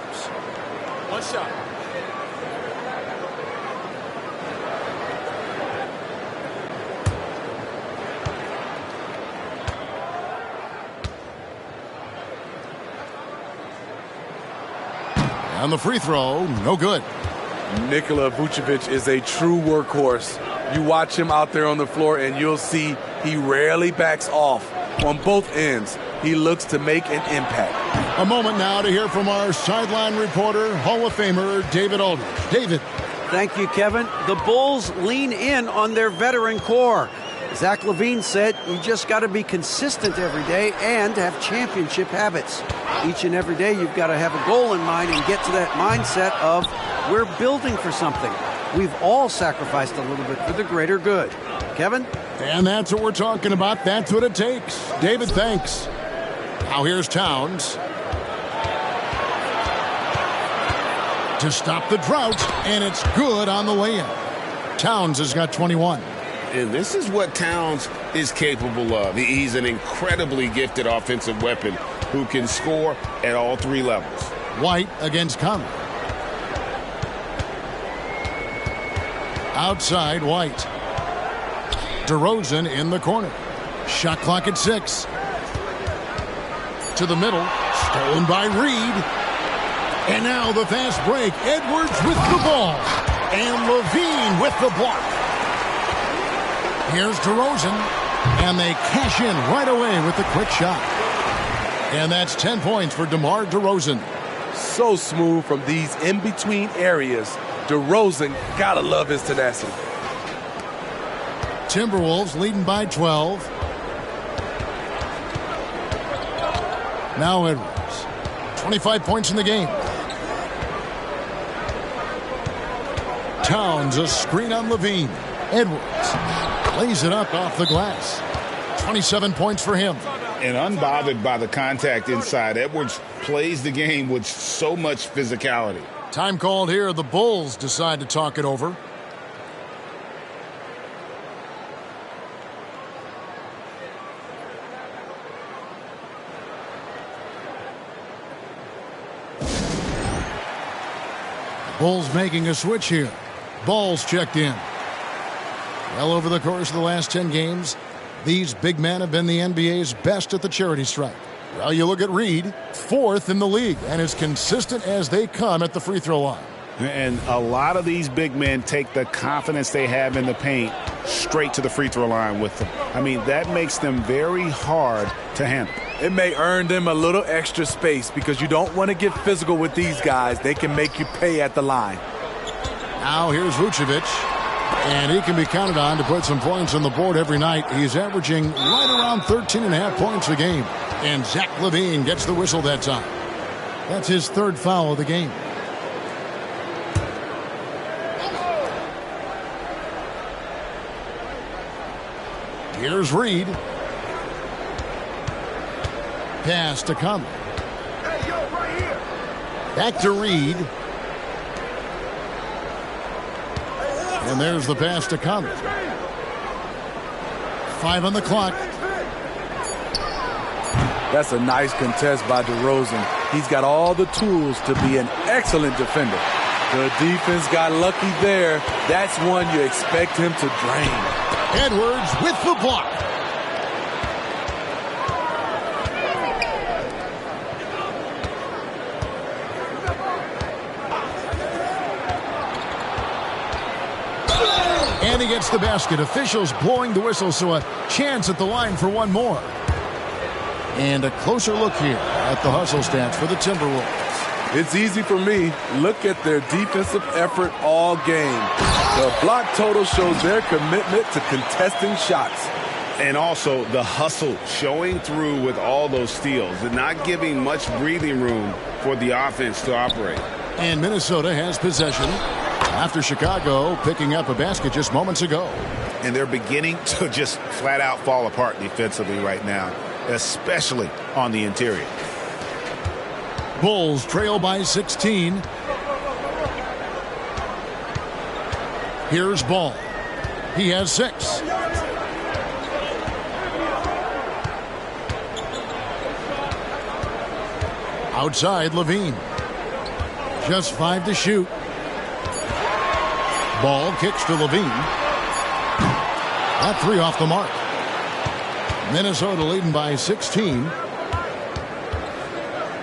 One shot. On the free throw, no good. Nikola Vucevic is a true workhorse. You watch him out there on the floor and you'll see he rarely backs off. On both ends, he looks to make an impact. A moment now to hear from our sideline reporter, Hall of Famer David Aldridge. David. Thank you, Kevin. The Bulls lean in on their veteran core. Zach LaVine said you just got to be consistent every day and have championship habits. Each and every day you've got to have a goal in mind and get to that mindset of we're building for something. We've all sacrificed a little bit for the greater good. Kevin? And that's what we're talking about. That's what it takes. David, thanks. Now here's Towns. to stop the drought, and it's good on the way-in. Towns has got 21. And this is what Towns is capable of. He's an incredibly gifted offensive weapon who can score at all three levels. White against Conley. Outside, White. DeRozan in the corner. Shot clock at 6. To the middle. Stolen by Reed. And now the fast break. Edwards with the ball. And Levine with the block. Here's DeRozan. And they cash in right away with the quick shot. And that's 10 points for DeMar DeRozan. So smooth from these in-between areas. DeRozan, gotta love his tenacity. Timberwolves leading by 12. Now Edwards. 25 points in the game. Towns, a screen on Levine. Edwards lays it up off the glass. 27 points for him. And unbothered by the contact inside, Edwards plays the game with so much physicality. Time called here. The Bulls decide to talk it over. Bulls making a switch here. Ball's checked in. Well, over the course of the last 10 games, these big men have been the NBA's best at the charity stripe. Well, you look at Reed, 4th in the league, and as consistent as they come at the free throw line. And a lot of these big men take the confidence they have in the paint straight to the free throw line with them. I mean, that makes them very hard to handle. It may earn them a little extra space because you don't want to get physical with these guys. They can make you pay at the line. Now here's Vucevic, and he can be counted on to put some points on the board every night. He's averaging right around 13.5 points a game. And Zach LaVine gets the whistle that time. That's his 3rd foul of the game. Here's Reed. Pass to Conley. Back to Reed. And there's the pass to Conley. 5 on the clock. That's a nice contest by DeRozan. He's got all the tools to be an excellent defender. The defense got lucky there. That's one you expect him to drain. Edwards with the block. And he gets the basket. Officials blowing the whistle, so a chance at the line for one more. And a closer look here at the hustle stats for the Timberwolves. It's easy for me. Look at their defensive effort all game. The block total shows their commitment to contesting shots. And also the hustle showing through with all those steals and not giving much breathing room for the offense to operate. And Minnesota has possession after Chicago picking up a basket just moments ago. And they're beginning to just flat out fall apart defensively right now, especially on the interior. Bulls trail by 16. Here's Ball. He has 6. Outside, Levine. Just 5 to shoot. Ball kicks to Levine. That 3 off the mark. Minnesota leading by 16.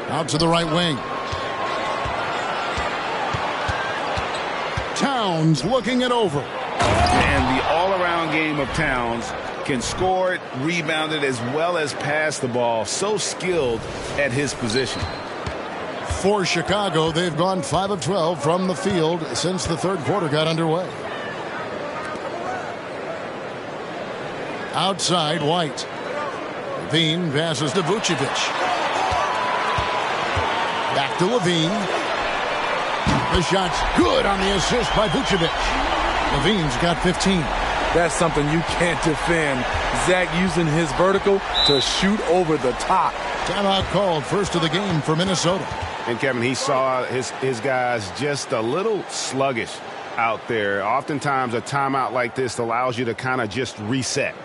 Out to the right wing. Towns looking it over. And the all-around game of Towns can score it, rebound it, as well as pass the ball. So skilled at his position. For Chicago, they've gone 5 of 12 from the field since the third quarter got underway. Outside, White. Levine passes to Vucevic. Back to Levine. The shot's good on the assist by Vucevic. Levine's got 15. That's something you can't defend. Zach using his vertical to shoot over the top. Timeout called, first of the game for Minnesota. And, Kevin, he saw his guys just a little sluggish out there. Oftentimes a timeout like this allows you to kind of just reset.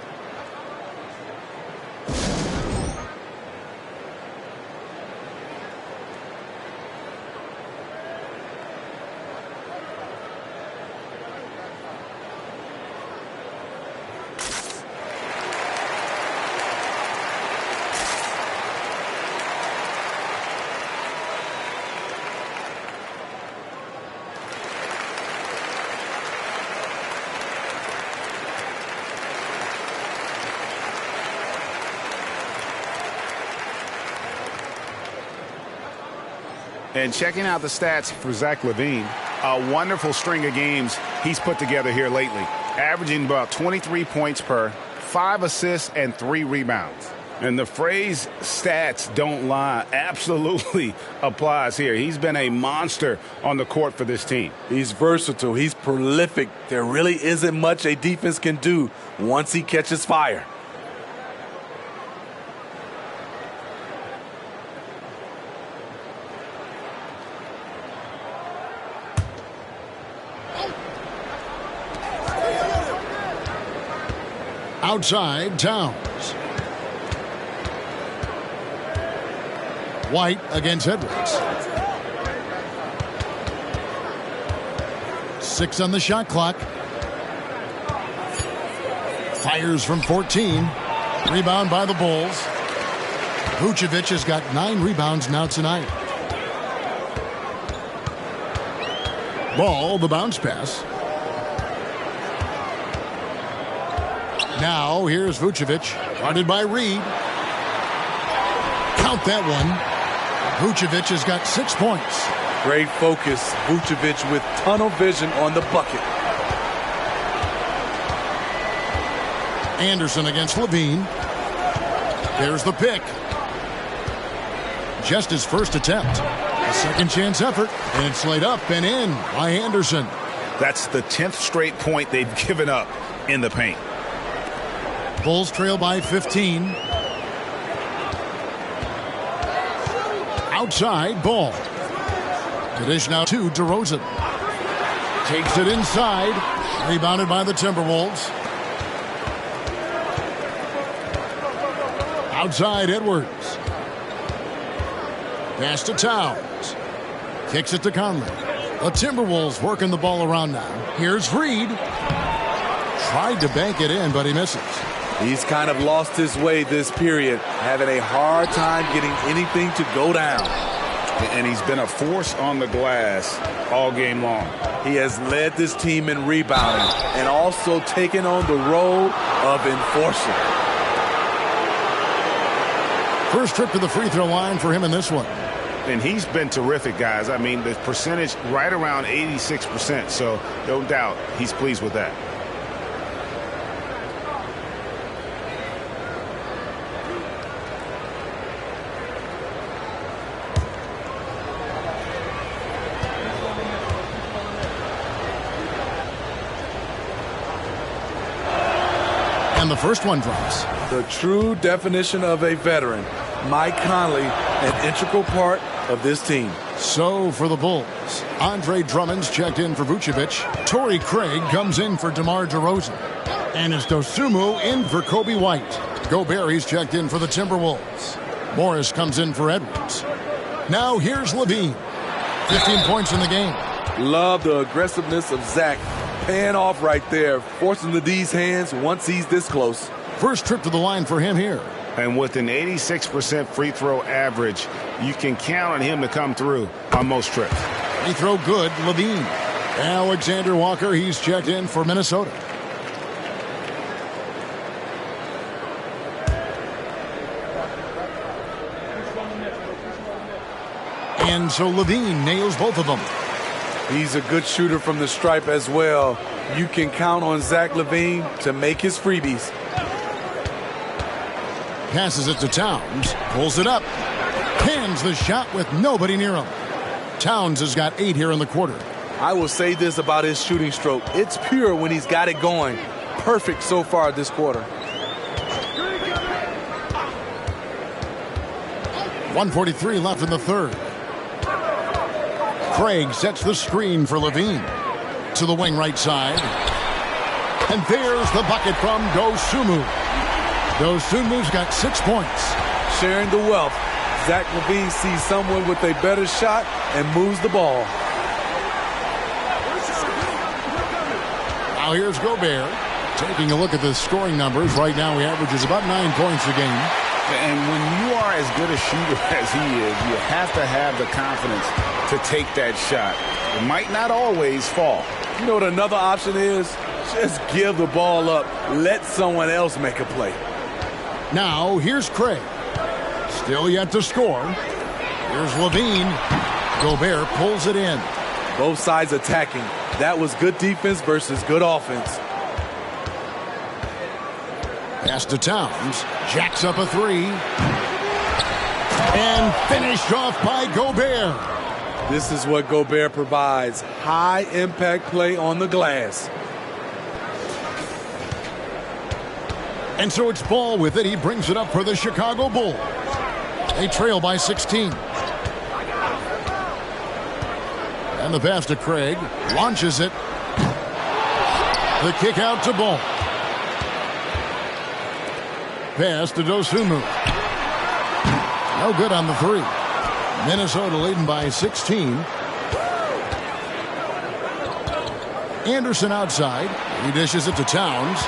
And checking out the stats for Zach LaVine, a wonderful string of games he's put together here lately, averaging about 23 points per, 5 assists, and 3 rebounds. And the phrase stats don't lie absolutely applies here. He's been a monster on the court for this team. He's versatile. He's prolific. There really isn't much a defense can do once he catches fire. Outside, Towns. White against Edwards. 6 on the shot clock. Fires from 14. Rebound by the Bulls. Vucevic has got 9 rebounds now tonight. Ball, the bounce pass. Now, here's Vucevic, guarded by Reed. Count that one. Vucevic has got 6 points. Great focus. Vucevic with tunnel vision on the bucket. Anderson against LaVine. There's the pick. Just his first attempt. A second chance effort, and it's laid up and in by Anderson. That's the 10th straight point they've given up in the paint. Bulls trail by 15. Outside, ball. To dish now to DeRozan. Takes it inside. Rebounded by the Timberwolves. Outside, Edwards. Pass to Towns. Kicks it to Conley. The Timberwolves working the ball around now. Here's Reed. Tried to bank it in, but he misses. He's kind of lost his way this period, having a hard time getting anything to go down. And he's been a force on the glass all game long. He has led this team in rebounding and also taken on the role of enforcer. First trip to the free throw line for him in this one. And he's been terrific, guys. I mean, the percentage right around 86%, so no doubt he's pleased with that. And the first one drops. The true definition of a veteran. Mike Conley, an integral part of this team. So for the Bulls, Andre Drummond's checked in for Vucevic. Torrey Craig comes in for DeMar DeRozan. And it's Dosunmu in for Kobe White. Gobert's checked in for the Timberwolves. Morris comes in for Edwards. Now here's LaVine. 15 points in the game. Love the aggressiveness of Zach. Paying off right there, forcing the D's hands once he's this close. First trip to the line for him here. And with an 86% free throw average, you can count on him to come through on most trips. Free throw good, LaVine. Alexander Walker, he's checked in for Minnesota. And so LaVine nails both of them. He's a good shooter from the stripe as well. You can count on Zach LaVine to make his freebies. Passes it to Towns. Pulls it up. Pins the shot with nobody near him. Towns has got 8 here in the quarter. I will say this about his shooting stroke. It's pure when he's got it going. Perfect so far this quarter. 1:43 left in the third. Craig sets the screen for Levine. To the wing right side. And there's the bucket from Dosunmu. Dosunmu's got 6 points. Sharing the wealth. Zach LaVine sees someone with a better shot and moves the ball. Now here's Gobert. Taking a look at the scoring numbers. Right now he averages about 9 points a game. And when you are as good a shooter as he is, you have to have the confidence to take that shot. It might not always fall. You know what another option is? Just give the ball up. Let someone else make a play. Now here's Craig. Still yet to score. Here's Levine. Gobert pulls it in. Both sides attacking. That was good defense versus good offense. Pass to Towns. Jacks up a 3. And finished off by Gobert. This is what Gobert provides. High impact play on the glass. And so it's Ball with it. He brings it up for the Chicago Bulls. They trail by 16. And the pass to Craig. Launches it. The kick out to Ball. Pass to Dosunmu. No good on the 3. Minnesota leading by 16. Anderson outside. He dishes it to Towns.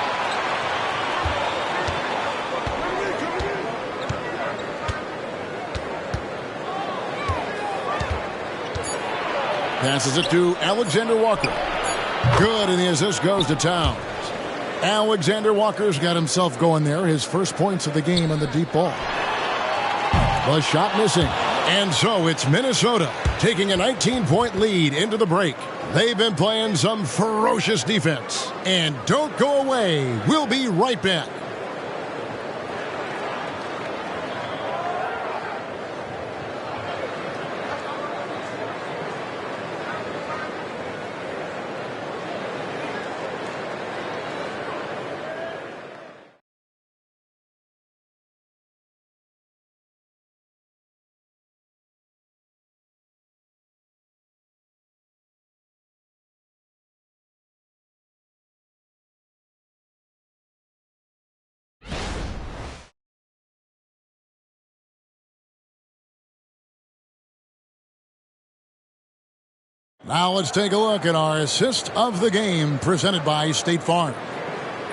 Passes it to Alexander Walker. Good, and the assist goes to Towns. Alexander Walker's got himself going there. His first points of the game on the deep ball. The shot missing. And so it's Minnesota taking a 19-point lead into the break. They've been playing some ferocious defense. And don't go away. We'll be right back. Now let's take a look at our assist of the game presented by State Farm.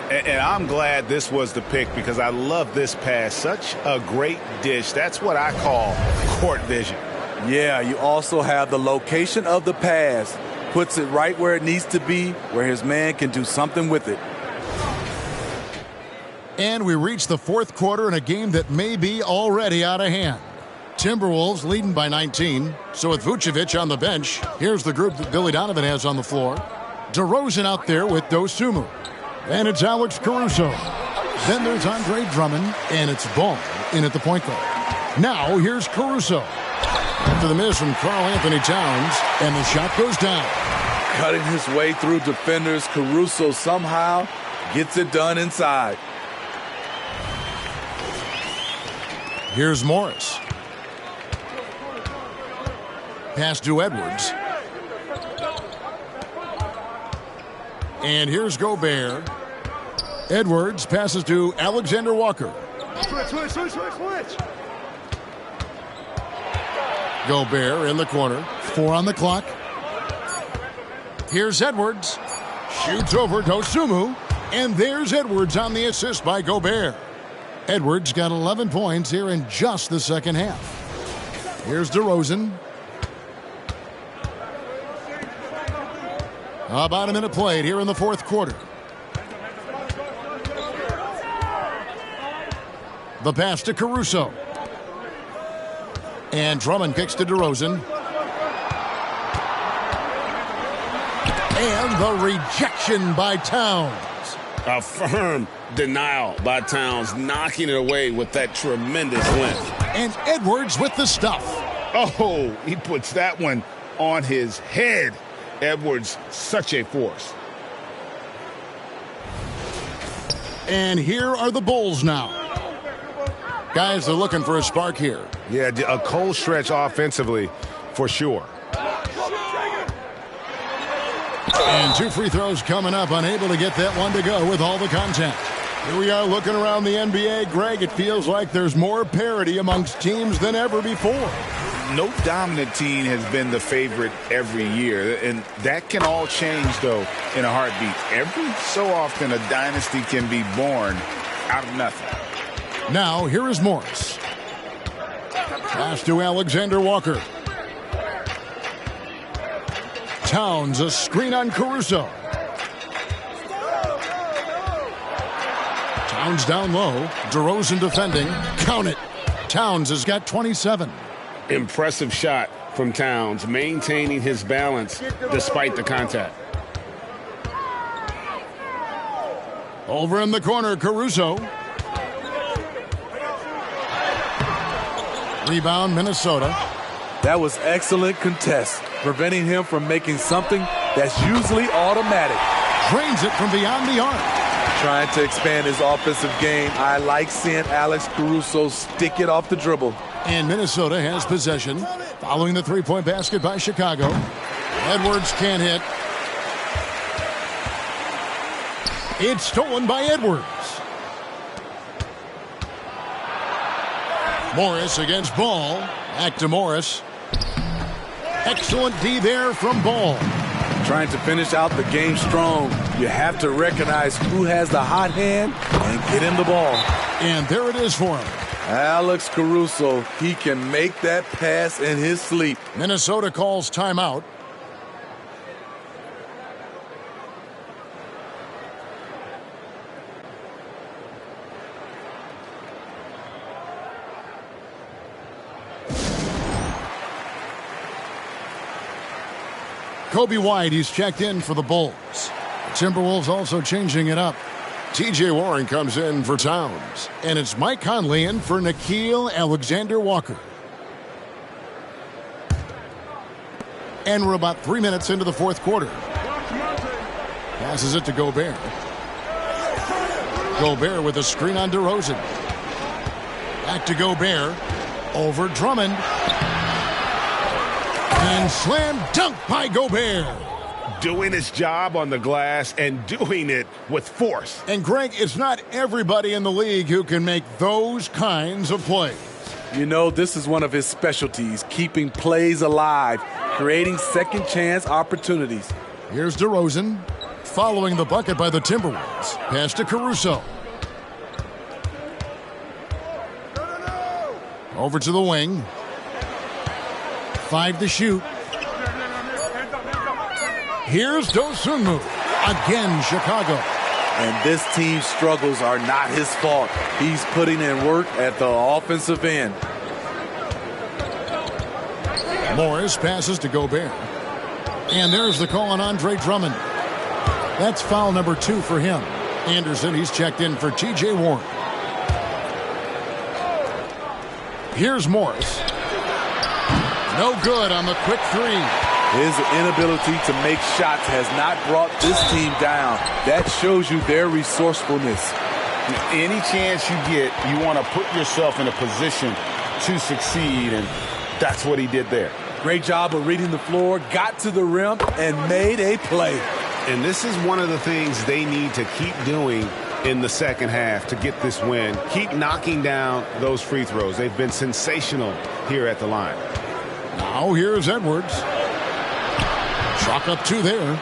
And I'm glad this was the pick because I love this pass. Such a great dish. That's what I call court vision. Yeah, you also have the location of the pass. Puts it right where it needs to be, where his man can do something with it. And we reach the fourth quarter in a game that may be already out of hand. Timberwolves leading by 19. So with Vucevic on the bench, here's the group that Billy Donovan has on the floor. DeRozan out there with Dosunmu. And it's Alex Caruso. Then there's Andre Drummond, and it's Ball in at the point guard. Now here's Caruso. After the miss from Karl Anthony Towns, and the shot goes down. Cutting his way through defenders, Caruso somehow gets it done inside. Here's Morris. Pass to Edwards. And here's Gobert. Edwards passes to Alexander Walker. Switch. Gobert in the corner. 4 on the clock. Here's Edwards. Shoots over Dosunmu. And there's Edwards on the assist by Gobert. Edwards got 11 points here in just the second half. Here's DeRozan. About a minute played here in the fourth quarter. The pass to Caruso. And Drummond kicks to DeRozan. And the rejection by Towns. A firm denial by Towns, knocking it away with that tremendous length. And Edwards with the stuff. Oh, he puts that one on his head. Edwards, such a force. And here are the Bulls now. Guys, they're looking for a spark here. Yeah, a cold stretch offensively for sure. And 2 free throws coming up, unable to get that one to go with all the contact. Here we are looking around the NBA. Greg, it feels like there's more parity amongst teams than ever before. No dominant team has been the favorite every year, and that can all change, though, in a heartbeat. Every so often, a dynasty can be born out of nothing. Now, here is Morris. Pass to Alexander Walker. Towns, a screen on Caruso. Towns down low. DeRozan defending. Count it. Towns has got 27. Impressive shot from Towns, maintaining his balance despite the contact. Over in the corner, Caruso. Rebound, Minnesota. That was excellent contest, preventing him from making something that's usually automatic. Drains it from beyond the arc. Trying to expand his offensive game. I like seeing Alex Caruso stick it off the dribble. And Minnesota has possession. Following the three-point basket by Chicago. Edwards can't hit. It's stolen by Edwards. Morris against Ball. Back to Morris. Excellent D there from Ball. Trying to finish out the game strong. You have to recognize who has the hot hand and get him the ball. And there it is for him. Alex Caruso, he can make that pass in his sleep. Minnesota calls timeout. Kobe White, he's checked in for the Bulls. The Timberwolves also changing it up. T.J. Warren comes in for Towns. And it's Mike Conley in for Nickeil Alexander-Walker. And we're about 3 minutes into the fourth quarter. Passes it to Gobert. Gobert with a screen on DeRozan. Back to Gobert. Over Drummond. And slam dunk by Gobert. Doing his job on the glass and doing it with force. And Greg, it's not everybody in the league who can make those kinds of plays. You know, this is one of his specialties, keeping plays alive, creating second chance opportunities. Here's DeRozan, following the bucket by the Timberwolves. Pass to Caruso. Over to the wing. 5 to shoot. Here's Dosunmu. Again, Chicago. And this team's struggles are not his fault. He's putting in work at the offensive end. Morris passes to Gobert. And there's the call on Andre Drummond. That's foul number 2 for him. Anderson, he's checked in for T.J. Warren. Here's Morris. No good on the quick three. His inability to make shots has not brought this team down. That shows you their resourcefulness. Any chance you get, you want to put yourself in a position to succeed, and that's what he did there. Great job of reading the floor, got to the rim, and made a play. And this is one of the things they need to keep doing in the second half to get this win. Keep knocking down those free throws. They've been sensational here at the line. Now here's Edwards. Chalk up 2 there.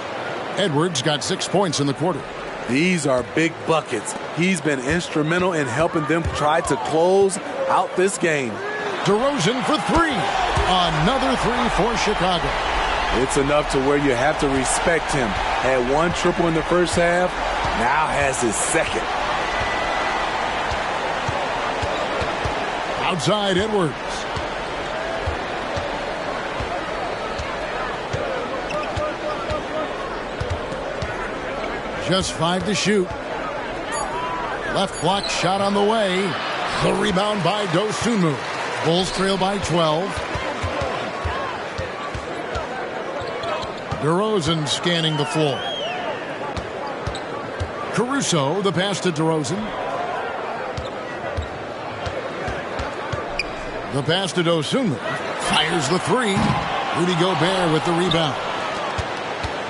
Edwards got 6 points in the quarter. These are big buckets. He's been instrumental in helping them try to close out this game. DeRozan for 3. Another 3 for Chicago. It's enough to where you have to respect him. Had 1 triple in the first half, now has his second. Outside Edwards. Just 5 to shoot. Left block shot on the way. The rebound by Dosunmu. Bulls trail by 12. DeRozan scanning the floor. Caruso, the pass to DeRozan. The pass to Dosunmu. Fires the 3. Rudy Gobert with the rebound.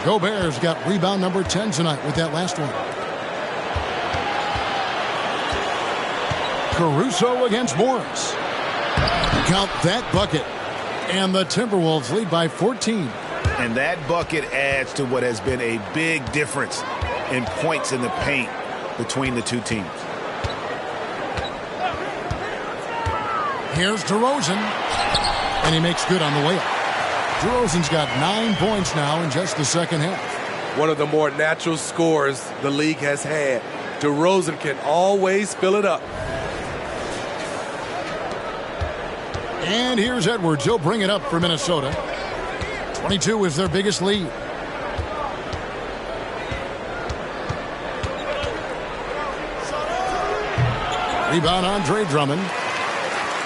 Gobert's got rebound number 10 tonight with that last one. Caruso against Morris. Count that bucket. And the Timberwolves lead by 14. And that bucket adds to what has been a big difference in points in the paint between the two teams. Here's DeRozan. And he makes good on the way up. DeRozan's got 9 points now in just the second half. One of the more natural scorers the league has had. DeRozan can always fill it up. And here's Edwards. He'll bring it up for Minnesota. 22 is their biggest lead. Rebound Andre Drummond.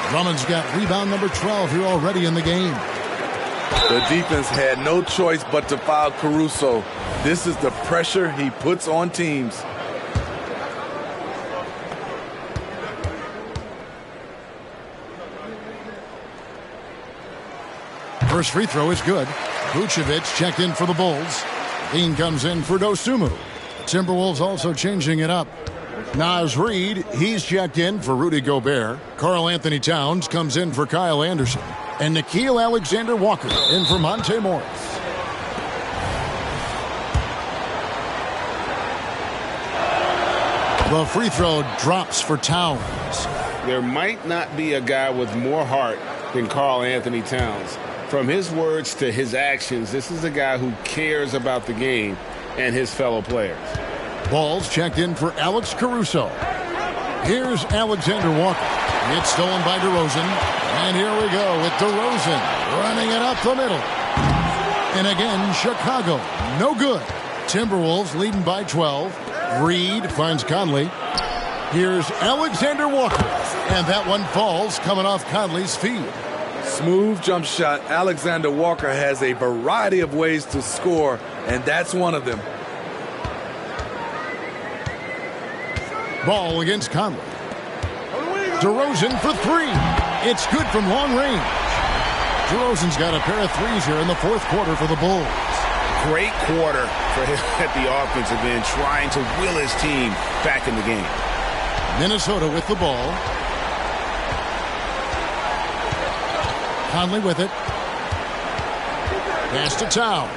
Drummond's got rebound number 12 here already in the game. The defense had no choice but to foul Caruso. This is the pressure he puts on teams. First free throw is good. Vucevic checked in for the Bulls. Dean comes in for Dosunmu. Timberwolves also changing it up. Naz Reid, he's checked in for Rudy Gobert. Karl Anthony Towns comes in for Kyle Anderson. And Nickeil Alexander-Walker in for Monte Morris. The free throw drops for Towns. There might not be a guy with more heart than Karl Anthony Towns. From his words to his actions, this is a guy who cares about the game and his fellow players. Ball's checked in for Alex Caruso. Here's Alexander Walker. It's stolen by DeRozan. And here we go with DeRozan running it up the middle. And again, Chicago, no good. Timberwolves leading by 12. Reed finds Conley. Here's Alexander Walker. And that one falls coming off Conley's feet. Smooth jump shot. Alexander Walker has a variety of ways to score, and that's one of them. Ball against Conley. DeRozan for three. It's good from long range. DeRozan's got a pair of threes here in the fourth quarter for the Bulls. Great quarter for him at the offensive end, trying to will his team back in the game. Minnesota with the ball. Conley with it. Pass to Towns.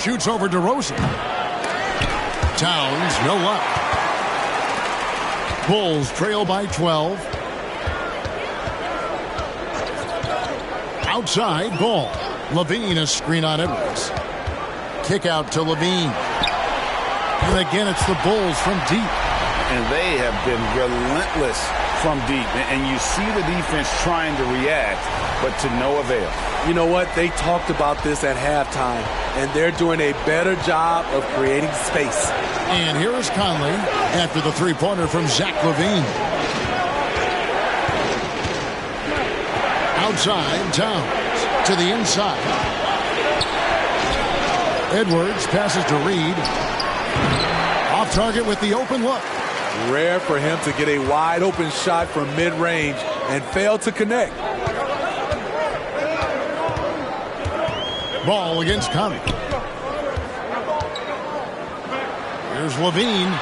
Shoots over DeRozan. Towns, no luck. Bulls trail by 12. Outside, ball. Levine, a screen on Edwards. Kick out to Levine. And again, it's the Bulls from deep. And they have been relentless from deep. And you see the defense trying to react, but to no avail. You know what? They talked about this at halftime, and they're doing a better job of creating space. And here is Conley after the three-pointer from Zach LaVine. Outside, Towns to the inside. Edwards passes to Reed. Off target with the open look. Rare for him to get a wide-open shot from mid-range and fail to connect. Ball against Conley. Here's Levine.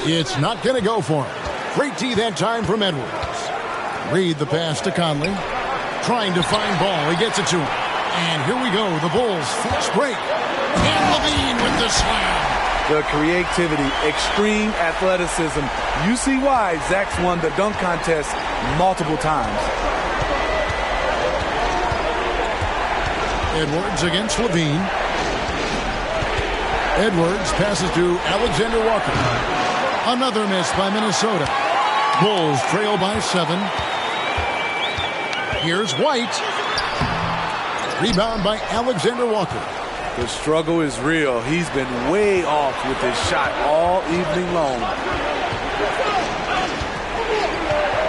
It's not going to go for him. Great D that time from Edwards. Reed the pass to Conley. Trying to find ball. He gets it to him. And here we go. The Bulls fast break. And Levine with the slam. The creativity, extreme athleticism. You see why Zach's won the dunk contest multiple times. Edwards against Levine. Edwards passes to Alexander Walker. Another miss by Minnesota. Bulls trail by 7. Here's White. Rebound by Alexander Walker. The struggle is real. He's been way off with his shot all evening long.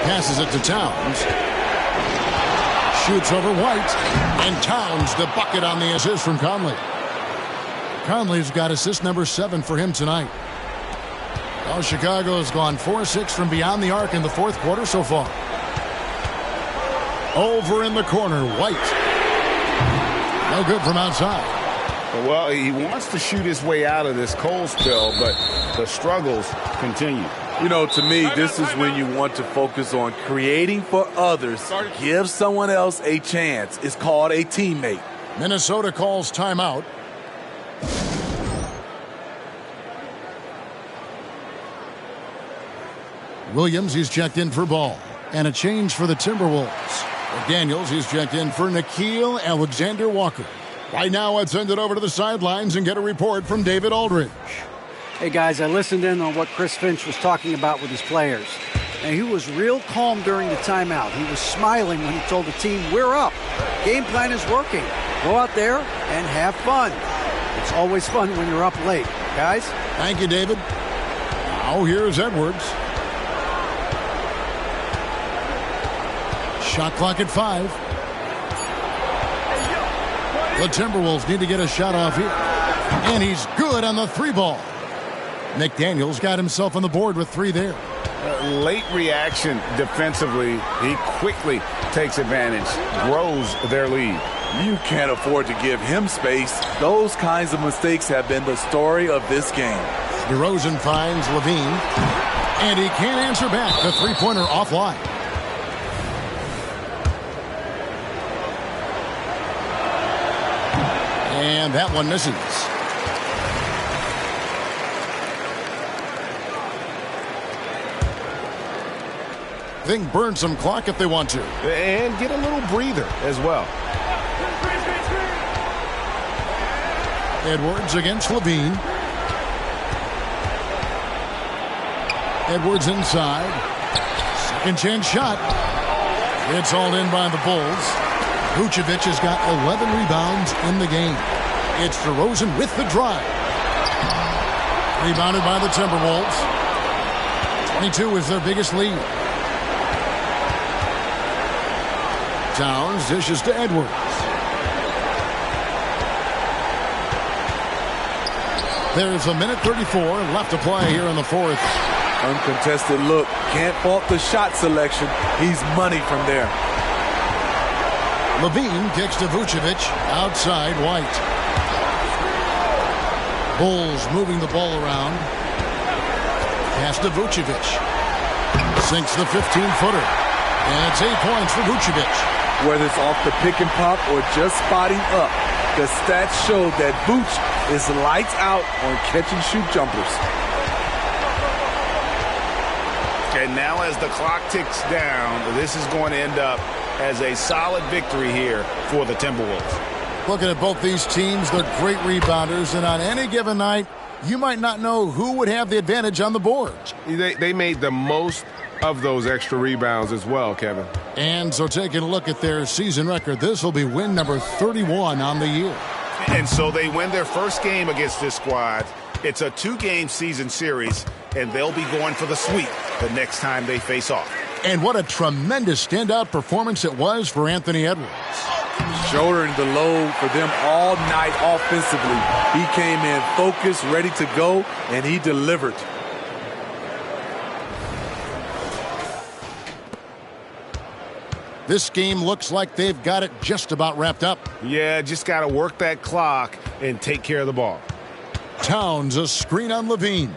Passes it to Towns. Shoots over White. And Towns the bucket on the assist from Conley. Conley's got assist number 7 for him tonight. Well, Chicago has gone 4-6 from beyond the arc in the fourth quarter so far. Over in the corner, White. No good from outside. Well, he wants to shoot his way out of this cold spell, but the struggles continue. You know, to me, this is when you want to focus on creating for others. Give someone else a chance. It's called a teammate. Minnesota calls timeout. Williams, he's checked in for ball. And a change for the Timberwolves. Daniels, he's checked in for Nickeil Alexander-Walker. Right now, let's send it over to the sidelines and get a report from David Aldridge. Hey, guys, I listened in on what Chris Finch was talking about with his players. And he was real calm during the timeout. He was smiling when he told the team, we're up. Game plan is working. Go out there and have fun. It's always fun when you're up late. Guys? Thank you, David. Now here's Edwards. Shot clock at 5. The Timberwolves need to get a shot off here. And he's good on the 3-ball. McDaniels got himself on the board with 3 there. Late reaction defensively. He quickly takes advantage, grows their lead. You can't afford to give him space. Those kinds of mistakes have been the story of this game. DeRozan finds Levine. And he can't answer back. The 3-pointer offline. And that one misses. They can burn some clock if they want to. And get a little breather as well. Edwards against Levine. Edwards inside. Second chance shot. It's all in by the Bulls. Vucevic has got 11 rebounds in the game. It's DeRozan with the drive. Rebounded by the Timberwolves. 22 is their biggest lead. Towns dishes to Edwards. There's a minute 34 left to play here in the fourth. Uncontested look. Can't fault the shot selection. He's money from there. Levine kicks to Vucevic. Outside White. Bulls moving the ball around. Pass to Vucevic. Sinks the 15-footer. And it's 8 points for Vucevic. Whether it's off the pick and pop or just spotting up, the stats show that Vooch is lights out on catch-and-shoot jumpers. And now as the clock ticks down, this is going to end up as a solid victory here for the Timberwolves. Looking at both these teams, they're great rebounders, and on any given night, you might not know who would have the advantage on the board. They made the most of those extra rebounds as well, Kevin. And so taking a look at their season record, this will be win number 31 on the year. And so they win their first game against this squad. It's a 2-game season series, and they'll be going for the sweep the next time they face off. And what a tremendous standout performance it was for Anthony Edwards. Shouldering the load for them all night offensively. He came in focused, ready to go, and he delivered. This game looks like they've got it just about wrapped up. Yeah, just got to work that clock and take care of the ball. Towns, a screen on Levine.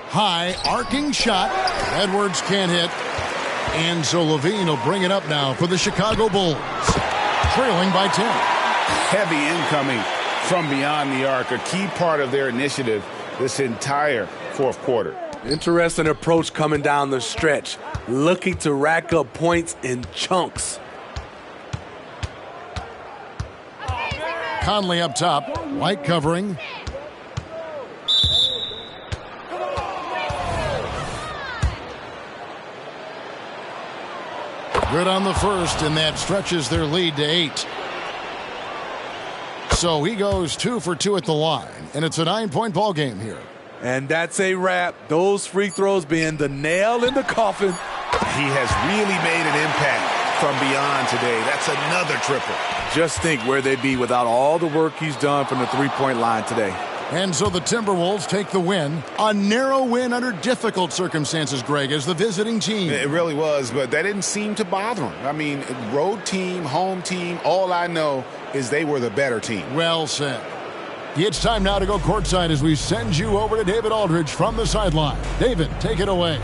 High, arcing shot. Edwards can't hit. And so Levine will bring it up now for the Chicago Bulls. Trailing by 10. Heavy incoming from beyond the arc, a key part of their initiative this entire fourth quarter. Interesting approach coming down the stretch. Looking to rack up points in chunks. Conley up top. White covering. Good on the first, and that stretches their lead to 8. So he goes 2 for 2 at the line, and it's a 9-point ball game here. And that's a wrap. Those free throws being the nail in the coffin. He has really made an impact from beyond today. That's another triple. Just think where they'd be without all the work he's done from the three-point line today. And so the Timberwolves take the win. A narrow win under difficult circumstances, Greg, as the visiting team. It really was, but that didn't seem to bother them. I mean, road team, home team, all I know is they were the better team. Well said. It's time now to go courtside as we send you over to David Aldridge from the sideline. David, take it away.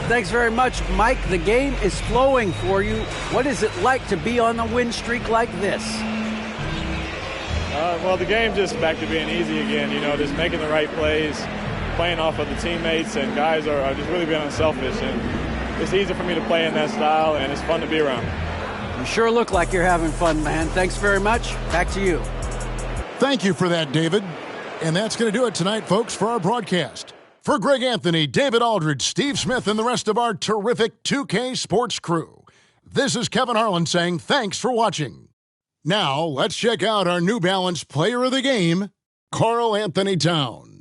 Thanks very much, Mike. The game is flowing for you. What is it like to be on a win streak like this? Well, the game just back to being easy again, just making the right plays, playing off of the teammates, and guys are just really being unselfish. And it's easy for me to play in that style, and it's fun to be around. You sure look like you're having fun, man. Thanks very much. Back to you. Thank you for that, David. And that's going to do it tonight, folks, for our broadcast. For Greg Anthony, David Aldridge, Steve Smith, and the rest of our terrific 2K Sports crew, this is Kevin Harlan saying thanks for watching. Now, let's check out our New Balance player of the game, Karl Anthony Towns.